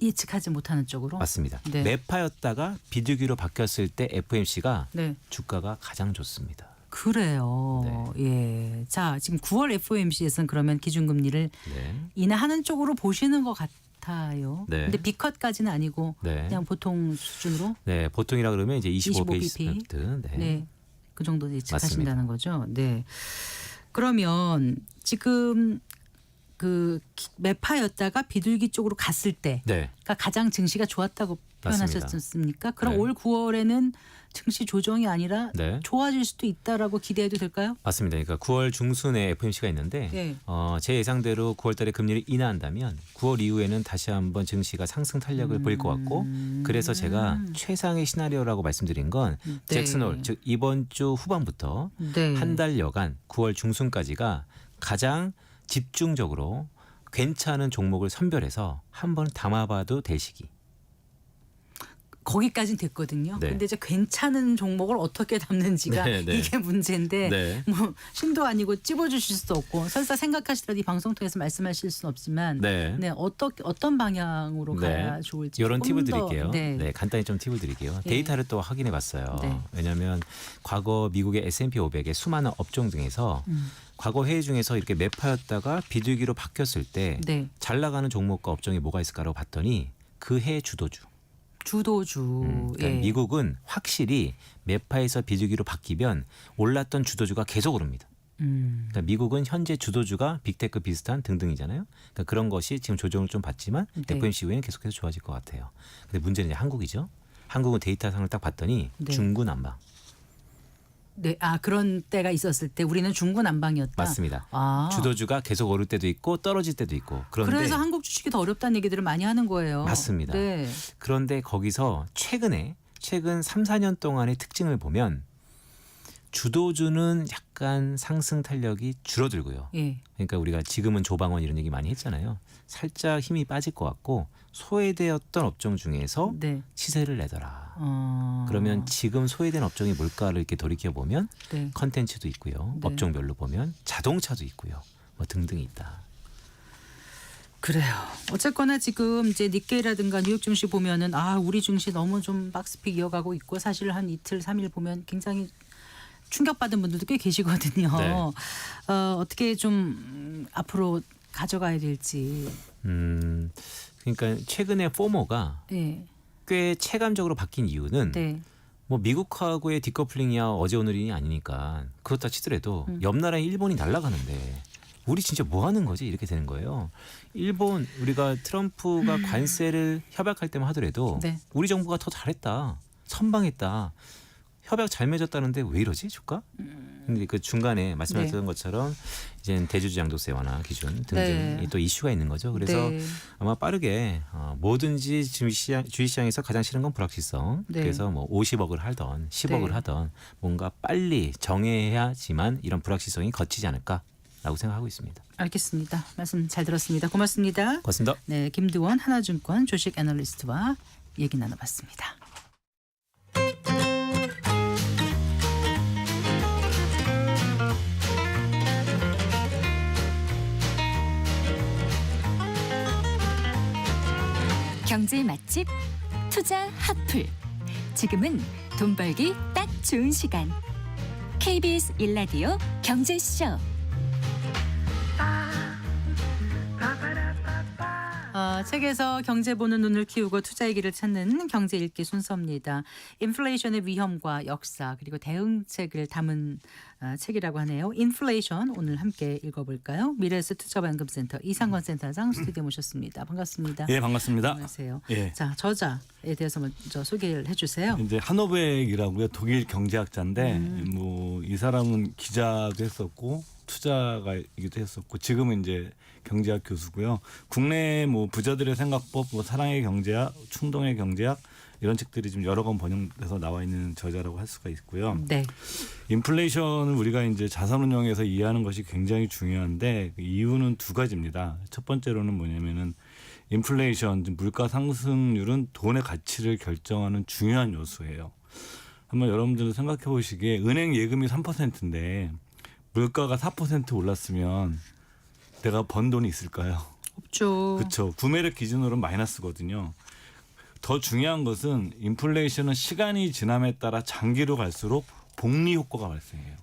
예측하지 못하는 쪽으로. 맞습니다. 네. 매파였다가 비둘기로 바뀌었을 때 FOMC가 네. 주가가 가장 좋습니다. 그래요. 예. 자, 지금 9월 FOMC에서는 그러면 기준금리를 네. 인하하는 쪽으로 보시는 것 같아요. 네. 근데 B컷까지는 아니고 네. 그냥 보통 수준으로 네, 보통이라 그러면 이제 25 BP. 베이스 포인트. 네. 네. 그 정도 예측하신다는 거죠. 네. 그러면 지금 그 매파였다가 비둘기 쪽으로 갔을 때가 네. 가장 증시가 좋았다고 맞습니다. 표현하셨습니까? 그럼 네. 올 9월에는 증시 조정이 아니라 네. 좋아질 수도 있다라고 기대해도 될까요? 맞습니다. 그러니까 9월 중순에 FOMC가 있는데 네. 제 예상대로 9월달에 금리를 인하한다면 9월 이후에는 다시 한번 증시가 상승 탄력을 보일 것 같고 그래서 제가 최상의 시나리오라고 말씀드린 건 네. 잭슨홀 즉 이번 주 후반부터 네. 한 달여간 9월 중순까지가 가장 집중적으로 괜찮은 종목을 선별해서 한번 담아봐도 될 시기. 거기까지는 됐거든요. 네. 근데 이제 괜찮은 종목을 어떻게 담는지가 네, 네. 이게 문제인데 네. 뭐 신도 아니고 찝어주실 수도 없고 설사 생각하시더라도 이 방송 통해서 말씀하실 수는 없지만 네. 어떤 방향으로 가야 네. 좋을지 이런 조금 팁을 더, 드릴게요. 네. 네, 간단히 좀 팁을 드릴게요. 예. 데이터를 또 확인해 봤어요. 네. 왜냐하면 과거 미국의 S&P 500의 수많은 업종 중에서 과거 회의 중에서 이렇게 매파였다가 비둘기로 바뀌었을 때 잘 네. 나가는 종목과 업종이 뭐가 있을까라고 봤더니 그 해 주도주. 주도주. 그러니까 예. 미국은 확실히 매파에서 비둘기로 바뀌면 올랐던 주도주가 계속 오릅니다. 그러니까 미국은 현재 주도주가 빅테크 비슷한 등등이잖아요. 그러니까 그런 것이 지금 조정을 좀 받지만 네. FOMC 이후에는 계속해서 좋아질 것 같아요. 근데 문제는 이제 한국이죠. 한국은 데이터상을 딱 봤더니 네. 중구난방. 네. 아 그런 때가 있었을 때 우리는 중구난방이었다. 맞습니다. 아. 주도주가 계속 오를 때도 있고 떨어질 때도 있고. 그런데 그래서 한국 주식이 더 어렵다는 얘기들을 많이 하는 거예요. 맞습니다. 네. 그런데 거기서 최근 3, 4년 동안의 특징을 보면 주도주는 약간 상승 탄력이 줄어들고요. 예. 그러니까 우리가 지금은 조방원 이런 얘기 많이 했잖아요. 살짝 힘이 빠질 것 같고 소외되었던 업종 중에서 네. 시세를 내더라. 어. 그러면 지금 소외된 업종이 뭘까를 이렇게 돌이켜 보면 네. 컨텐츠도 있고요. 네. 업종별로 보면 자동차도 있고요. 뭐 등등이 있다. 그래요. 어쨌거나 지금 이제 니케이라든가 뉴욕 증시 보면은 우리 증시 너무 좀 박스픽 이어가고 있고 사실 한 이틀 3일 보면 굉장히 충격받은 분들도 꽤 계시거든요. 네. 어떻게 좀 앞으로 가져가야 될지. 그러니까 최근에 포모가 네. 꽤 체감적으로 바뀐 이유는 네. 뭐 미국하고의 디커플링이야 어제 오늘이 아니니까 그렇다 치더라도 옆 나라인 일본이 날아가는데 우리 진짜 뭐 하는 거지 이렇게 되는 거예요. 일본 우리가 트럼프가 관세를 협약할 때만 하더라도 네. 우리 정부가 더 잘했다. 선방했다. 협약 잘 맺었다는데 왜 이러지 주가? 근데 그 중간에 말씀하셨던 것처럼 이제 대주주 양도세 완화 기준 등등이 네. 또 이슈가 있는 거죠. 그래서 네. 아마 빠르게 뭐든지 주식시장에서 가장 싫은 건 불확실성. 네. 그래서 뭐 50억을 하던 10억을 네. 하던 뭔가 빨리 정해야지만 이런 불확실성이 거치지 않을까라고 생각하고 있습니다. 알겠습니다. 말씀 잘 들었습니다. 고맙습니다. 고맙습니다. 네, 김두원 하나증권 주식 애널리스트와 얘기 나눠봤습니다. 경제 맛집 투자 핫플. 지금은 돈 벌기 딱 좋은 시간. KBS 1라디오 경제쇼. 책에서 경제 보는 눈을 키우고 투자의 길을 찾는 경제 읽기 순서입니다. 인플레이션의 위험과 역사 그리고 대응책을 담은 책이라고 하네요. 인플레이션 오늘 함께 읽어볼까요? 미래에셋 투자반금센터 이상건 센터장 스튜디오 모셨습니다. 반갑습니다. 예, 반갑습니다. 안녕하세요. 예. 자, 저자에 대해서 먼저 소개를 해주세요. 이제 하노베익이라고요. 독일 경제학자인데 뭐 이 사람은 기자도 했었고 투자가이기도 했었고 지금은 이제 경제학 교수고요. 국내 뭐 부자들의 생각법, 뭐 사랑의 경제학, 충동의 경제학 이런 책들이 좀 여러 권 번역돼서 나와 있는 저자라고 할 수가 있고요. 네. 인플레이션을 우리가 이제 자산운용에서 이해하는 것이 굉장히 중요한데 그 이유는 두 가지입니다. 첫 번째로는 뭐냐면은 인플레이션, 물가 상승률은 돈의 가치를 결정하는 중요한 요소예요. 한번 여러분들은 생각해 보시기에 은행 예금이 3%인데 물가가 4% 올랐으면 내가 번 돈이 있을까요? 없죠. 그렇죠. 구매력 기준으로는 마이너스거든요. 더 중요한 것은 인플레이션은 시간이 지남에 따라 장기로 갈수록 복리 효과가 발생해요.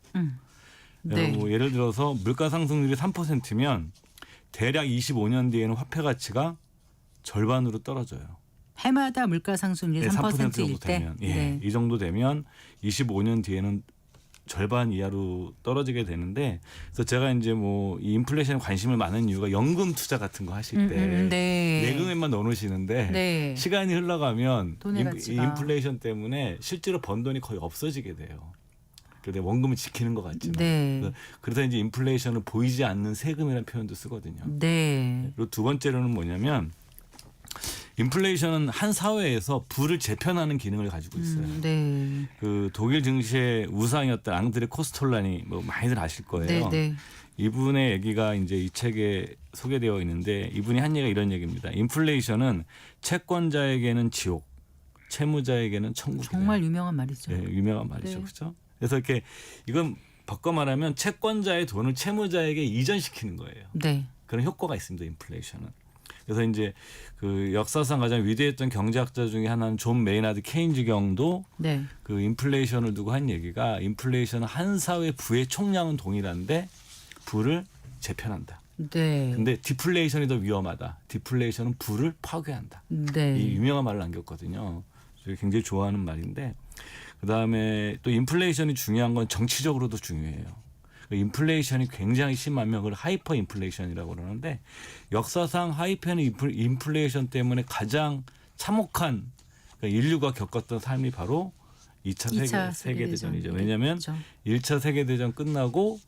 네. 뭐 예를 들어서 물가 상승률이 3%면 대략 25년 뒤에는 화폐 가치가 절반으로 떨어져요. 해마다 물가 상승률이 네, 3%일 3% 정도 때. 되면 네. 이 정도 되면 25년 뒤에는 절반 이하로 떨어지게 되는데, 그래서 제가 이제 뭐 이 인플레이션에 관심을 많은 이유가 연금 투자 같은 거 하실 때 네. 내금에만 넣어놓으시는데 네. 시간이 흘러가면 돈의 가치가. 인플레이션 때문에 실제로 번 돈이 거의 없어지게 돼요. 그런데 원금을 지키는 것 같지만 네. 그래서 이제 인플레이션은 보이지 않는 세금이라는 표현도 쓰거든요. 네. 그리고 두 번째로는 뭐냐면 인플레이션은 한 사회에서 부를 재편하는 기능을 가지고 있어요. 네. 그 독일 증시의 우상이었던 앙드레 코스톨란이 뭐 많이들 아실 거예요. 네. 네. 이분의 얘기가 이제 이 책에 소개되어 있는데 이분이 한 얘기가 이런 얘기입니다. 인플레이션은 채권자에게는 지옥, 채무자에게는 천국이다. 정말 유명한 말이죠. 네, 유명한 말이죠, 네. 그렇죠? 그래서 이렇게 이건 바꿔 말하면 채권자의 돈을 채무자에게 이전시키는 거예요. 네. 그런 효과가 있습니다, 인플레이션은. 그래서 이제 그 역사상 가장 위대했던 경제학자 중에 하나는 존 메이나드 케인즈 경도 네. 그 인플레이션을 두고 한 얘기가 인플레이션은 한 사회 부의 총량은 동일한데 부를 재편한다. 네. 근데 디플레이션이 더 위험하다. 디플레이션은 부를 파괴한다. 네. 이 유명한 말을 남겼거든요. 저희 굉장히 좋아하는 말인데 그다음에 또 인플레이션이 중요한 건 정치적으로도 중요해요. 인플레이션이 굉장히 심하면 그걸 하이퍼 인플레이션이라고 그러는데 역사상 하이퍼 인플레이션 때문에 가장 참혹한 그러니까 인류가 겪었던 삶이 바로 2차 세계대전이죠. 왜냐하면 1차 세계대전 끝나고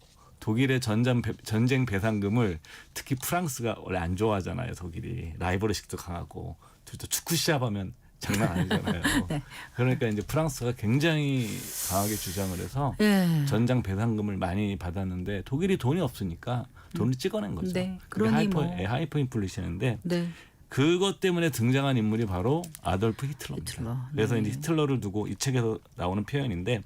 독일의 전쟁 배상금을 특히 프랑스가 원래 안 좋아하잖아요. 독일이 라이벌의식도 강하고 또 축구 시합하면 장난 아니잖아요. 네. 그러니까 이제 프랑스가 굉장히 강하게 주장을 해서 네. 전장 배상금을 많이 받았는데 독일이 돈이 없으니까 돈을 찍어낸 거죠. 네. 그게 그러니 하이퍼 인플레이션인데 네. 그것 때문에 등장한 인물이 바로 아돌프 히틀러입니다. 히틀러. 그래서 네. 이제 히틀러를 두고 이 책에서 나오는 표현인데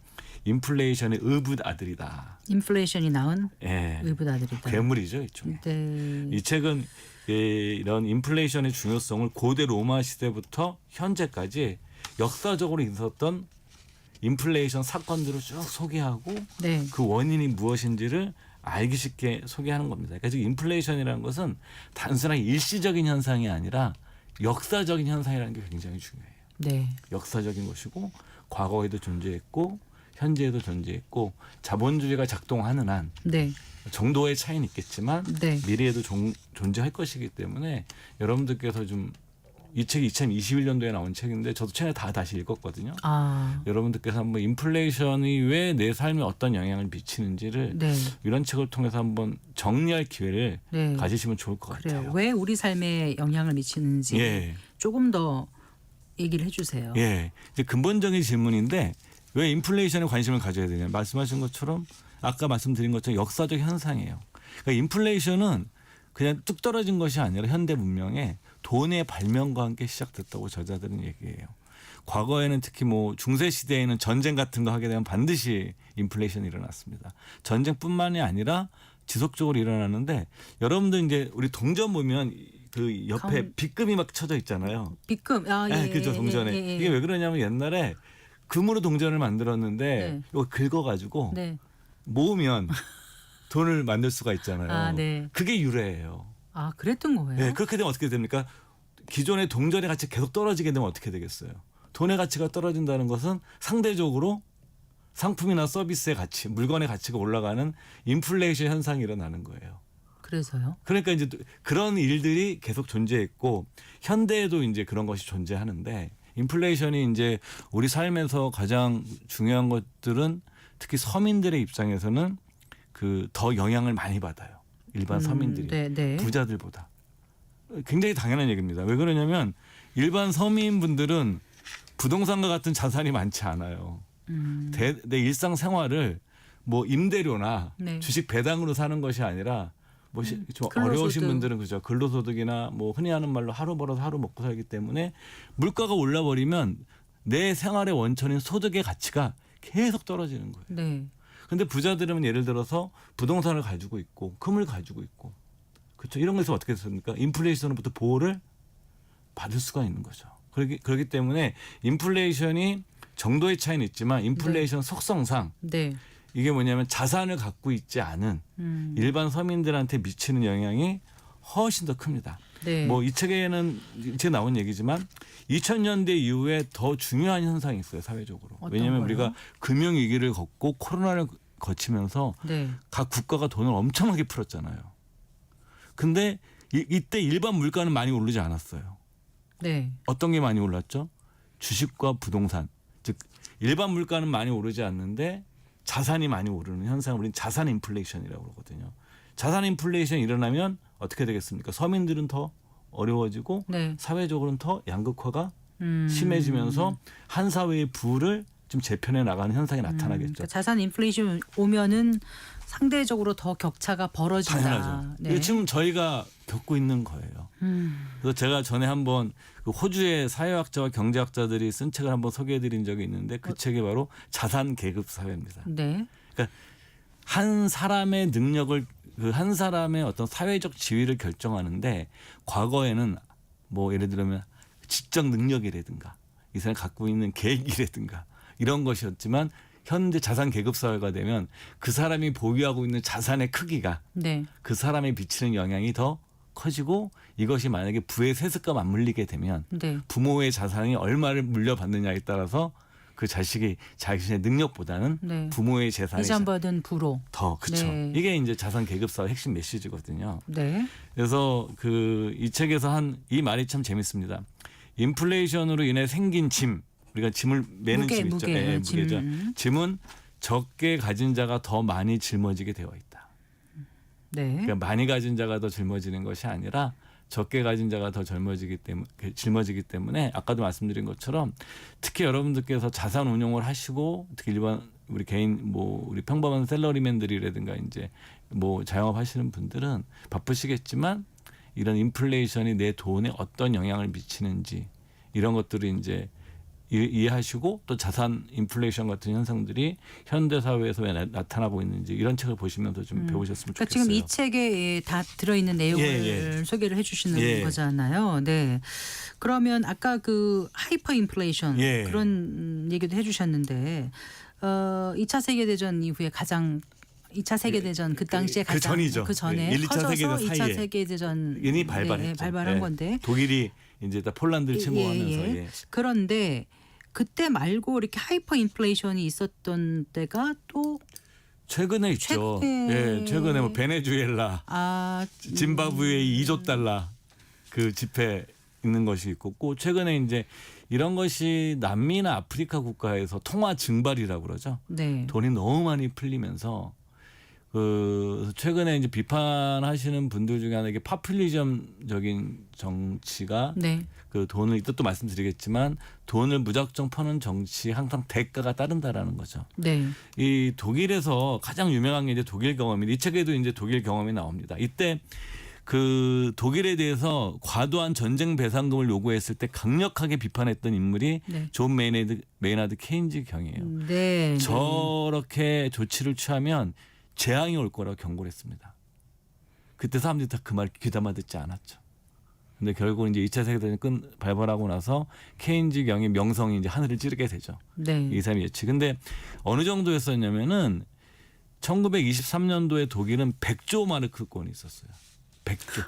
인플레이션의 의붓 아들이다. 인플레이션이 낳은 예. 의붓 아들이다. 괴물이죠, 일종의. 네. 이 책은 이런 인플레이션의 중요성을 고대 로마 시대부터 현재까지 역사적으로 있었던 인플레이션 사건들을 쭉 소개하고 네. 그 원인이 무엇인지를 알기 쉽게 소개하는 겁니다. 그러니까 지금 인플레이션이라는 것은 단순한 일시적인 현상이 아니라 역사적인 현상이라는 게 굉장히 중요해요. 네. 역사적인 것이고 과거에도 존재했고 현재에도 존재했고 자본주의가 작동하는 한 네. 정도의 차이는 있겠지만 네. 미래에도 존재할 것이기 때문에 여러분들께서 좀 이 책이 2021년도에 나온 책인데 저도 최근에 다시 읽었거든요. 아. 여러분들께서 한번 인플레이션이 왜 내 삶에 어떤 영향을 미치는지를 네. 이런 책을 통해서 한번 정리할 기회를 네. 가지시면 좋을 것 그래요. 같아요. 왜 우리 삶에 영향을 미치는지 예. 조금 더 얘기를 해주세요. 예. 이제 근본적인 질문인데 왜 인플레이션에 관심을 가져야 되냐. 말씀하신 것처럼 아까 말씀드린 것처럼 역사적 현상이에요. 그러니까 인플레이션은 그냥 뚝 떨어진 것이 아니라 현대 문명에 돈의 발명과 함께 시작됐다고 저자들은 얘기해요. 과거에는 특히 뭐 중세 시대에는 전쟁 같은 거 하게 되면 반드시 인플레이션이 일어났습니다. 전쟁뿐만이 아니라 지속적으로 일어나는데 여러분들 이제 우리 동전 보면 그 옆에 빗금이 막 쳐져 있잖아요. 빗금. 아, 예. 그죠, 동전에. 예. 이게 왜 그러냐면 옛날에 금으로 동전을 만들었는데 네. 이거 긁어가지고 네. 모으면 돈을 만들 수가 있잖아요. 아, 네. 그게 유래예요. 아, 그랬던 거예요? 네, 그렇게 되면 어떻게 됩니까? 기존의 동전의 가치 계속 떨어지게 되면 어떻게 되겠어요? 돈의 가치가 떨어진다는 것은 상대적으로 상품이나 서비스의 가치, 물건의 가치가 올라가는 인플레이션 현상이 일어나는 거예요. 그래서요? 그러니까 이제 그런 일들이 계속 존재했고 현대에도 이제 그런 것이 존재하는데 인플레이션이 이제 우리 삶에서 가장 중요한 것들은 특히 서민들의 입장에서는 그 더 영향을 많이 받아요. 일반 서민들이 네. 부자들보다. 굉장히 당연한 얘기입니다. 왜 그러냐면 일반 서민분들은 부동산과 같은 자산이 많지 않아요. 내 일상 생활을 뭐 임대료나 네. 주식 배당으로 사는 것이 아니라 뭐 좀 근로소득. 어려우신 분들은 그죠. 근로소득이나 뭐 흔히 하는 말로 하루 벌어서 하루 먹고 살기 때문에 물가가 올라버리면 내 생활의 원천인 소득의 가치가 계속 떨어지는 거예요. 네. 근데 부자들은 예를 들어서 부동산을 가지고 있고 금을 가지고 있고 그렇죠. 이런 것에서 어떻게 됐습니까? 인플레이션으로부터 보호를 받을 수가 있는 거죠. 그렇기 때문에 인플레이션이 정도의 차이는 있지만 인플레이션 속성상 네. 이게 뭐냐면 자산을 갖고 있지 않은 일반 서민들한테 미치는 영향이 훨씬 더 큽니다. 네. 뭐 이 책에는 이제 나온 얘기지만 2000년대 이후에 더 중요한 현상이 있어요. 사회적으로. 어떤 왜냐하면 거요? 우리가 금융위기를 겪고 코로나를 거치면서 네. 각 국가가 돈을 엄청나게 풀었잖아요. 근데 이때 일반 물가는 많이 오르지 않았어요. 네. 어떤 게 많이 올랐죠? 주식과 부동산. 즉 일반 물가는 많이 오르지 않는데 자산이 많이 오르는 현상을 우리는 자산 인플레이션이라고 그러거든요. 자산 인플레이션이 일어나면 어떻게 되겠습니까? 서민들은 더 어려워지고 네. 사회적으로는 더 양극화가 심해지면서 한 사회의 부를 좀 재편해 나가는 현상이 나타나겠죠. 그러니까 자산 인플레이션 오면은 상대적으로 더 격차가 벌어진다. 당연하죠. 네. 이게 지금 저희가 겪고 있는 거예요. 그래서 제가 전에 한번 그 호주의 사회학자와 경제학자들이 쓴 책을 한번 소개해드린 적이 있는데 그 책이 바로 자산 계급 사회입니다. 네. 그러니까 한 사람의 능력을 그 한 사람의 어떤 사회적 지위를 결정하는데 과거에는 뭐 예를 들면 지적 능력이라든가 이 사람이 갖고 있는 계획이라든가 이런 것이었지만 현대 자산 계급 사회가 되면 그 사람이 보유하고 있는 자산의 크기가 네. 그 사람에 미치는 영향이 더 커지고 이것이 만약에 부의 세습과 맞물리게 되면 네. 부모의 자산이 얼마를 물려받느냐에 따라서 그 자식이 자신의 능력보다는 네. 부모의 재산이 이전받은 부로. 더 그렇죠. 네. 이게 이제 자산 계급 사회 핵심 메시지거든요. 네. 그래서 그 이 책에서 한 이 말이 참 재밌습니다. 인플레이션으로 인해 생긴 짐, 우리가 짐을 매는 짐 있죠. 예, 무게죠. 짐은 적게 가진 자가 더 많이 짊어지게 되어 있다. 네. 그러니까 많이 가진 자가 더 짊어지는 것이 아니라 적게 가진 자가 더 짊어지기 때문에 아까도 말씀드린 것처럼 특히 여러분들께서 자산 운용을 하시고 특히 일반 우리 개인 뭐 우리 평범한 셀러리맨들이라든가 이제 뭐 자영업 하시는 분들은 바쁘시겠지만 이런 인플레이션이 내 돈에 어떤 영향을 미치는지 이런 것들을 이제 이해하시고 또 자산 인플레이션 같은 현상들이 현대 사회에서 왜 나타나고 있는지 이런 책을 보시면서 좀 배우셨으면 그러니까 좋겠어요. 지금 이 책에 다 들어있는 내용을 예. 소개를 해주시는 예. 거잖아요. 네. 그러면 아까 그 하이퍼 인플레이션 예. 그런 얘기도 해주셨는데 2차 세계대전 이후에 가장 2차 세계대전 그 당시에 그 가장 전이죠. 그 전에 1, 2차 커져서 세계대전 2차 사이에. 세계대전이 발발했죠. 발발한 예. 건데 독일이 이제 다 폴란드를 침공하면서 예. 그런데 그때 말고 이렇게 하이퍼 인플레이션이 있었던 때가 또 최근에 있죠. 최근에. 예, 최근에 뭐 베네수엘라, 짐바브웨의 2조 달러 그 집회 있는 것이 있고, 또 최근에 이제 이런 것이 남미나 아프리카 국가에서 통화 증발이라고 그러죠. 네. 돈이 너무 많이 풀리면서 그 최근에 이제 비판하시는 분들 중에 하나 이게 파퓰리즘적인 정치가 네. 그 돈을 이따 또 말씀드리겠지만 돈을 무작정 퍼는 정치 항상 대가가 따른다라는 거죠. 네. 이 독일에서 가장 유명한 게 이제 독일 경험인데 이 책에도 이제 독일 경험이 나옵니다. 이때 그 독일에 대해서 과도한 전쟁 배상금을 요구했을 때 강력하게 비판했던 인물이 네. 존 메이나드 케인즈 경이에요. 네. 저렇게 조치를 취하면 재앙이 올 거라고 경고를 했습니다. 그때 사람들이 다 그 말 귀담아 듣지 않았죠. 근데 결국 이제 2차 세계대전 발발하고 나서 케인즈 경의 명성이 이제 하늘을 찌르게 되죠. 네. 이 사람이 예측. 근데 어느 정도였었냐면은 1923년도에 독일은 100조 마르크권이 있었어요. 100조.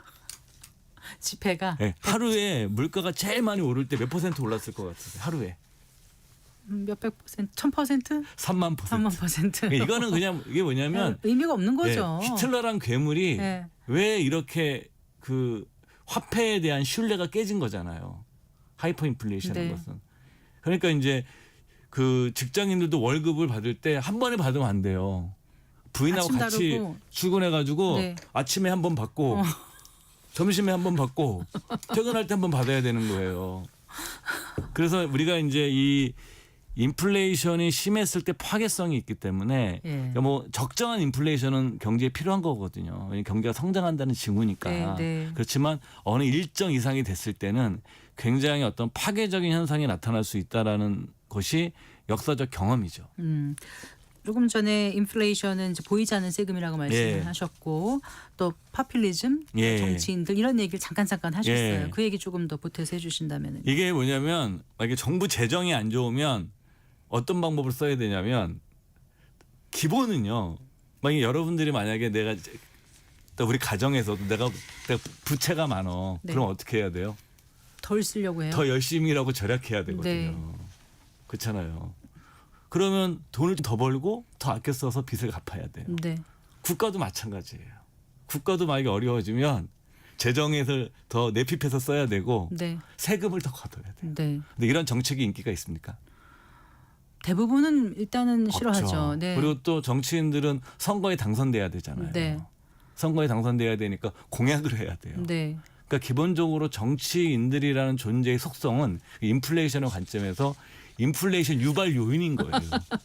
지폐가 네, 하루에 물가가 제일 많이 오를 때 몇 퍼센트 올랐을 것 같으세요? 하루에. 몇백 퍼센트, 1000%? 3만 퍼센트. 3만 %. 이거는 그냥 이게 뭐냐면 의미가 없는 거죠. 네, 히틀러란 괴물이 네. 왜 이렇게 그 화폐에 대한 신뢰가 깨진 거잖아요. 하이퍼 인플레이션인 네. 것은. 그러니까 이제 그 직장인들도 월급을 받을 때 한 번에 받으면 안 돼요. 부인하고 아침 같이 다르고. 출근해가지고 네. 아침에 한 번 받고 점심에 한 번 받고 퇴근할 때 한 번 받아야 되는 거예요. 그래서 우리가 이제 이 인플레이션이 심했을 때 파괴성이 있기 때문에 예. 그러니까 뭐 적정한 인플레이션은 경제에 필요한 거거든요. 왜냐하면 경제가 성장한다는 징후니까. 네, 네. 그렇지만 어느 일정 이상이 됐을 때는 굉장히 어떤 파괴적인 현상이 나타날 수 있다라는 것이 역사적 경험이죠. 조금 전에 인플레이션은 이제 보이지 않는 세금이라고 말씀을 예. 하셨고 또 파퓰리즘, 예. 정치인들 이런 얘기를 잠깐 하셨어요. 예. 그 얘기 조금 더 보태서 해주신다면은. 이게 뭐냐면 만약에 정부 재정이 안 좋으면 어떤 방법을 써야 되냐면 기본은요. 만약에 여러분들이 만약에 내가 또 우리 가정에서도 내가 부채가 많어. 네. 그럼 어떻게 해야 돼요? 덜 쓰려고 해요. 더 열심히 일하고 절약해야 되거든요. 네. 그렇잖아요. 그러면 돈을 더 벌고 더 아껴 써서 빚을 갚아야 돼요. 네. 국가도 마찬가지예요. 국가도 만약에 어려워지면 재정에서 더 내핍해서 써야 되고 네. 세금을 더 걷어야 돼요. 네. 근데 이런 정책이 인기가 있습니까? 대부분은 일단은 없죠. 싫어하죠. 네. 그리고 또 정치인들은 선거에 당선돼야 되잖아요. 네. 선거에 당선돼야 되니까 공약을 해야 돼요. 네. 그러니까 기본적으로 정치인들이라는 존재의 속성은 인플레이션의 관점에서 인플레이션 유발 요인인 거예요.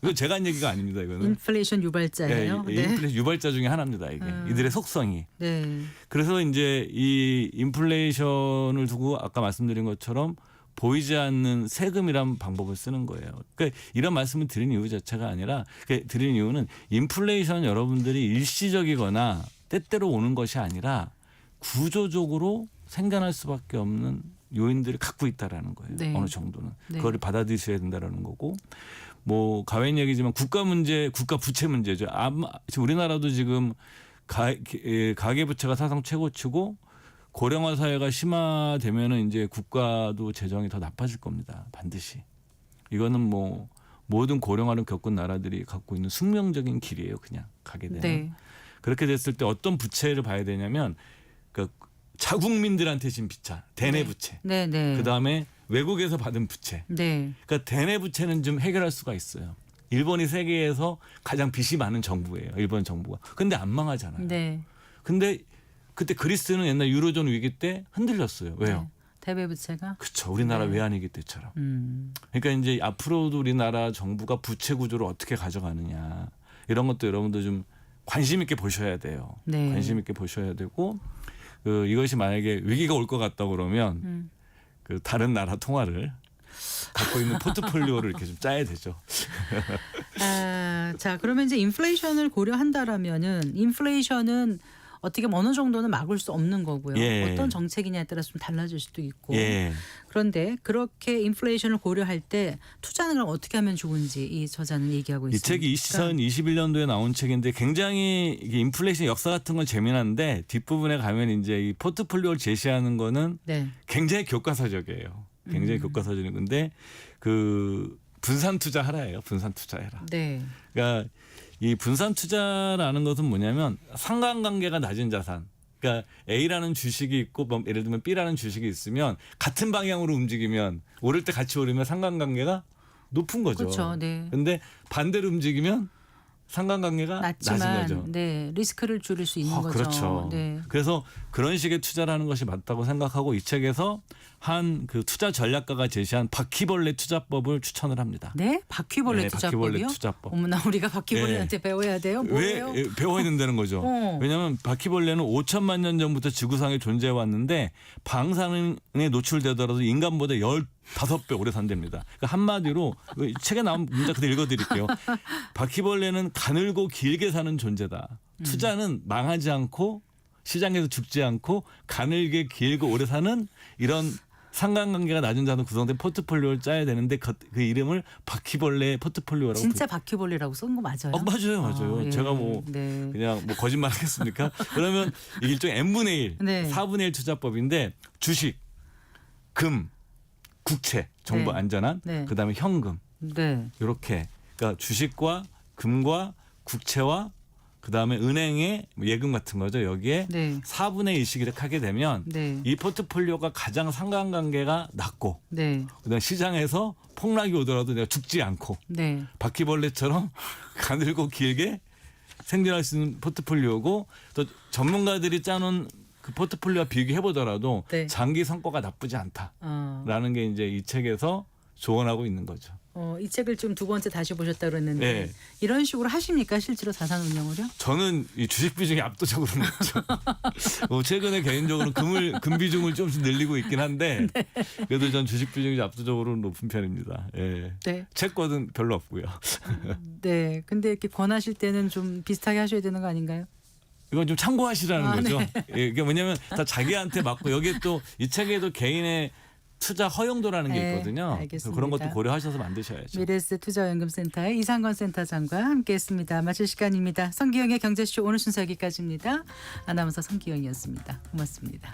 이거 제가 한 얘기가 아닙니다. 이거는. 인플레이션 유발자예요. 예, 네. 인플레이션 유발자 중에 하나입니다. 이게 이들의 속성이. 네. 그래서 이제 이 인플레이션을 두고 아까 말씀드린 것처럼 보이지 않는 세금이란 방법을 쓰는 거예요. 그러니까 이런 말씀을 드린 이유 자체가 아니라 드린 이유는 인플레이션 여러분들이 일시적이거나 때때로 오는 것이 아니라 구조적으로 생겨날 수밖에 없는 요인들을 갖고 있다라는 거예요. 네. 어느 정도는 네. 그거를 받아들이셔야 된다라는 거고, 뭐 가외인 얘기지만 국가 문제, 국가 부채 문제죠. 아마 우리나라도 지금 가계 부채가 사상 최고치고 고령화 사회가 심화되면은 이제 국가도 재정이 더 나빠질 겁니다. 반드시. 이거는 뭐 모든 고령화를 겪은 나라들이 갖고 있는 숙명적인 길이에요. 그냥 가게 되면. 네. 그렇게 됐을 때 어떤 부채를 봐야 되냐면 그 자국민들한테 진 부채, 대내 부채. 네. 네. 그다음에 외국에서 받은 부채. 네. 그러니까 대내 부채는 좀 해결할 수가 있어요. 일본이 세계에서 가장 빚이 많은 정부예요. 일본 정부가. 근데 안 망하잖아요. 네. 근데 그때 그리스는 옛날 유로존 위기 때 흔들렸어요. 왜요? 네. 대외 부채가. 그렇죠. 우리나라 네. 외환위기 때처럼. 그러니까 이제 앞으로도 우리나라 정부가 부채 구조를 어떻게 가져가느냐 이런 것도 여러분들 좀 관심 있게 보셔야 돼요. 네. 관심 있게 보셔야 되고 이것이 만약에 위기가 올 것 같다 그러면 그 다른 나라 통화를 갖고 있는 포트폴리오를 이렇게 좀 짜야 되죠. 자, 그러면 이제 인플레이션을 고려한다라면은 인플레이션은 어떻게 보면 어느 정도는 막을 수 없는 거고요. 예. 어떤 정책이냐에 따라서 좀 달라질 수도 있고. 예. 그런데 그렇게 인플레이션을 고려할 때 투자는 그럼 어떻게 하면 좋은지 이 저자는 얘기하고 이 있습니다. 책이 2021년도에 나온 책인데 굉장히 이게 인플레이션 역사 같은 건 재미난데 뒷부분에 가면 이제 이 포트폴리오를 제시하는 거는 네. 굉장히 교과서적이에요. 굉장히 교과서적인 건데 그 분산 투자하라예요. 분산 투자해라. 네. 그러니까 이 분산 투자라는 것은 뭐냐면 상관관계가 낮은 자산. 그러니까 A라는 주식이 있고 뭐 예를 들면 B라는 주식이 있으면 같은 방향으로 움직이면 오를 때 같이 오르면 상관관계가 높은 거죠. 그렇죠. 네. 근데 반대로 움직이면 상관관계가 낮은 낮지만 거죠. 네, 리스크를 줄일 수 있는 거죠. 그렇죠. 네. 그래서 그런 식의 투자라는 것이 맞다고 생각하고 이 책에서 한 그 투자 전략가가 제시한 바퀴벌레 투자법을 추천을 합니다. 네? 바퀴벌레 네, 투자법이요? 바퀴벌레 투자법. 어머나 우리가 바퀴벌레한테 배워야 돼요? 뭐예요? 왜 배워야 된다는 거죠. 왜냐하면 바퀴벌레는 5천만 년 전부터 지구상에 존재해 왔는데 방사능에 노출되더라도 인간보다 15배 오래 산답니다. 그러니까 한마디로 책에 나온 문자 그대로 읽어드릴게요. 바퀴벌레는 가늘고 길게 사는 존재다. 투자는 망하지 않고 시장에서 죽지 않고 가늘게 길고 오래 사는 이런 상관관계가 낮은 자산 구성된 포트폴리오를 짜야 되는데 그 이름을 바퀴벌레 포트폴리오라고 진짜 바퀴벌레라고 쓴 거 맞아요? 맞아요. 예. 제가 뭐 네. 그냥 뭐 거짓말 하겠습니까? 그러면 이게 일종의 n분의 1, 네. 4분의 1 투자법인데 주식, 금, 국채, 정부 네. 안전한, 네. 그다음에 현금 네. 이렇게 그러니까 주식과 금과 국채와 그다음에 은행의 예금 같은 거죠. 여기에 네. 4분의 1씩 이렇게 하게 되면 네. 이 포트폴리오가 가장 상관관계가 낮고 네. 그다음 시장에서 폭락이 오더라도 내가 죽지 않고 네. 바퀴벌레처럼 가늘고 길게 생존할 수 있는 포트폴리오고 또 전문가들이 짜놓은 그 포트폴리오와 비교해 보더라도 네. 장기 성과가 나쁘지 않다라는 게 이제 이 책에서 조언하고 있는 거죠. 이 책을 좀 두 번째 다시 보셨다 그랬는데 네. 이런 식으로 하십니까? 실제로 자산 운용을요? 저는 이 주식 비중이 압도적으로 높죠. 최근에 개인적으로 금 비중을 조금씩 늘리고 있긴 한데 그래도 전 주식 비중이 압도적으로 높은 편입니다. 예. 네. 채권은 별로 없고요. 네. 근데 이렇게 권하실 때는 좀 비슷하게 하셔야 되는 거 아닌가요? 이건 좀 참고하시라는 거죠. 네. 예, 이게 뭐냐면 다 자기한테 맞고 여기에 또 이 책에도 개인의 투자 허용도라는 게 네, 있거든요. 알겠습니다. 그런 것도 고려하셔서 만드셔야죠. 미래에셋 투자연금센터의 이상건 센터장과 함께했습니다. 마칠 시간입니다. 성기영의 경제쇼 오늘 순서 여기까지입니다. 아나운서 성기영이었습니다. 고맙습니다.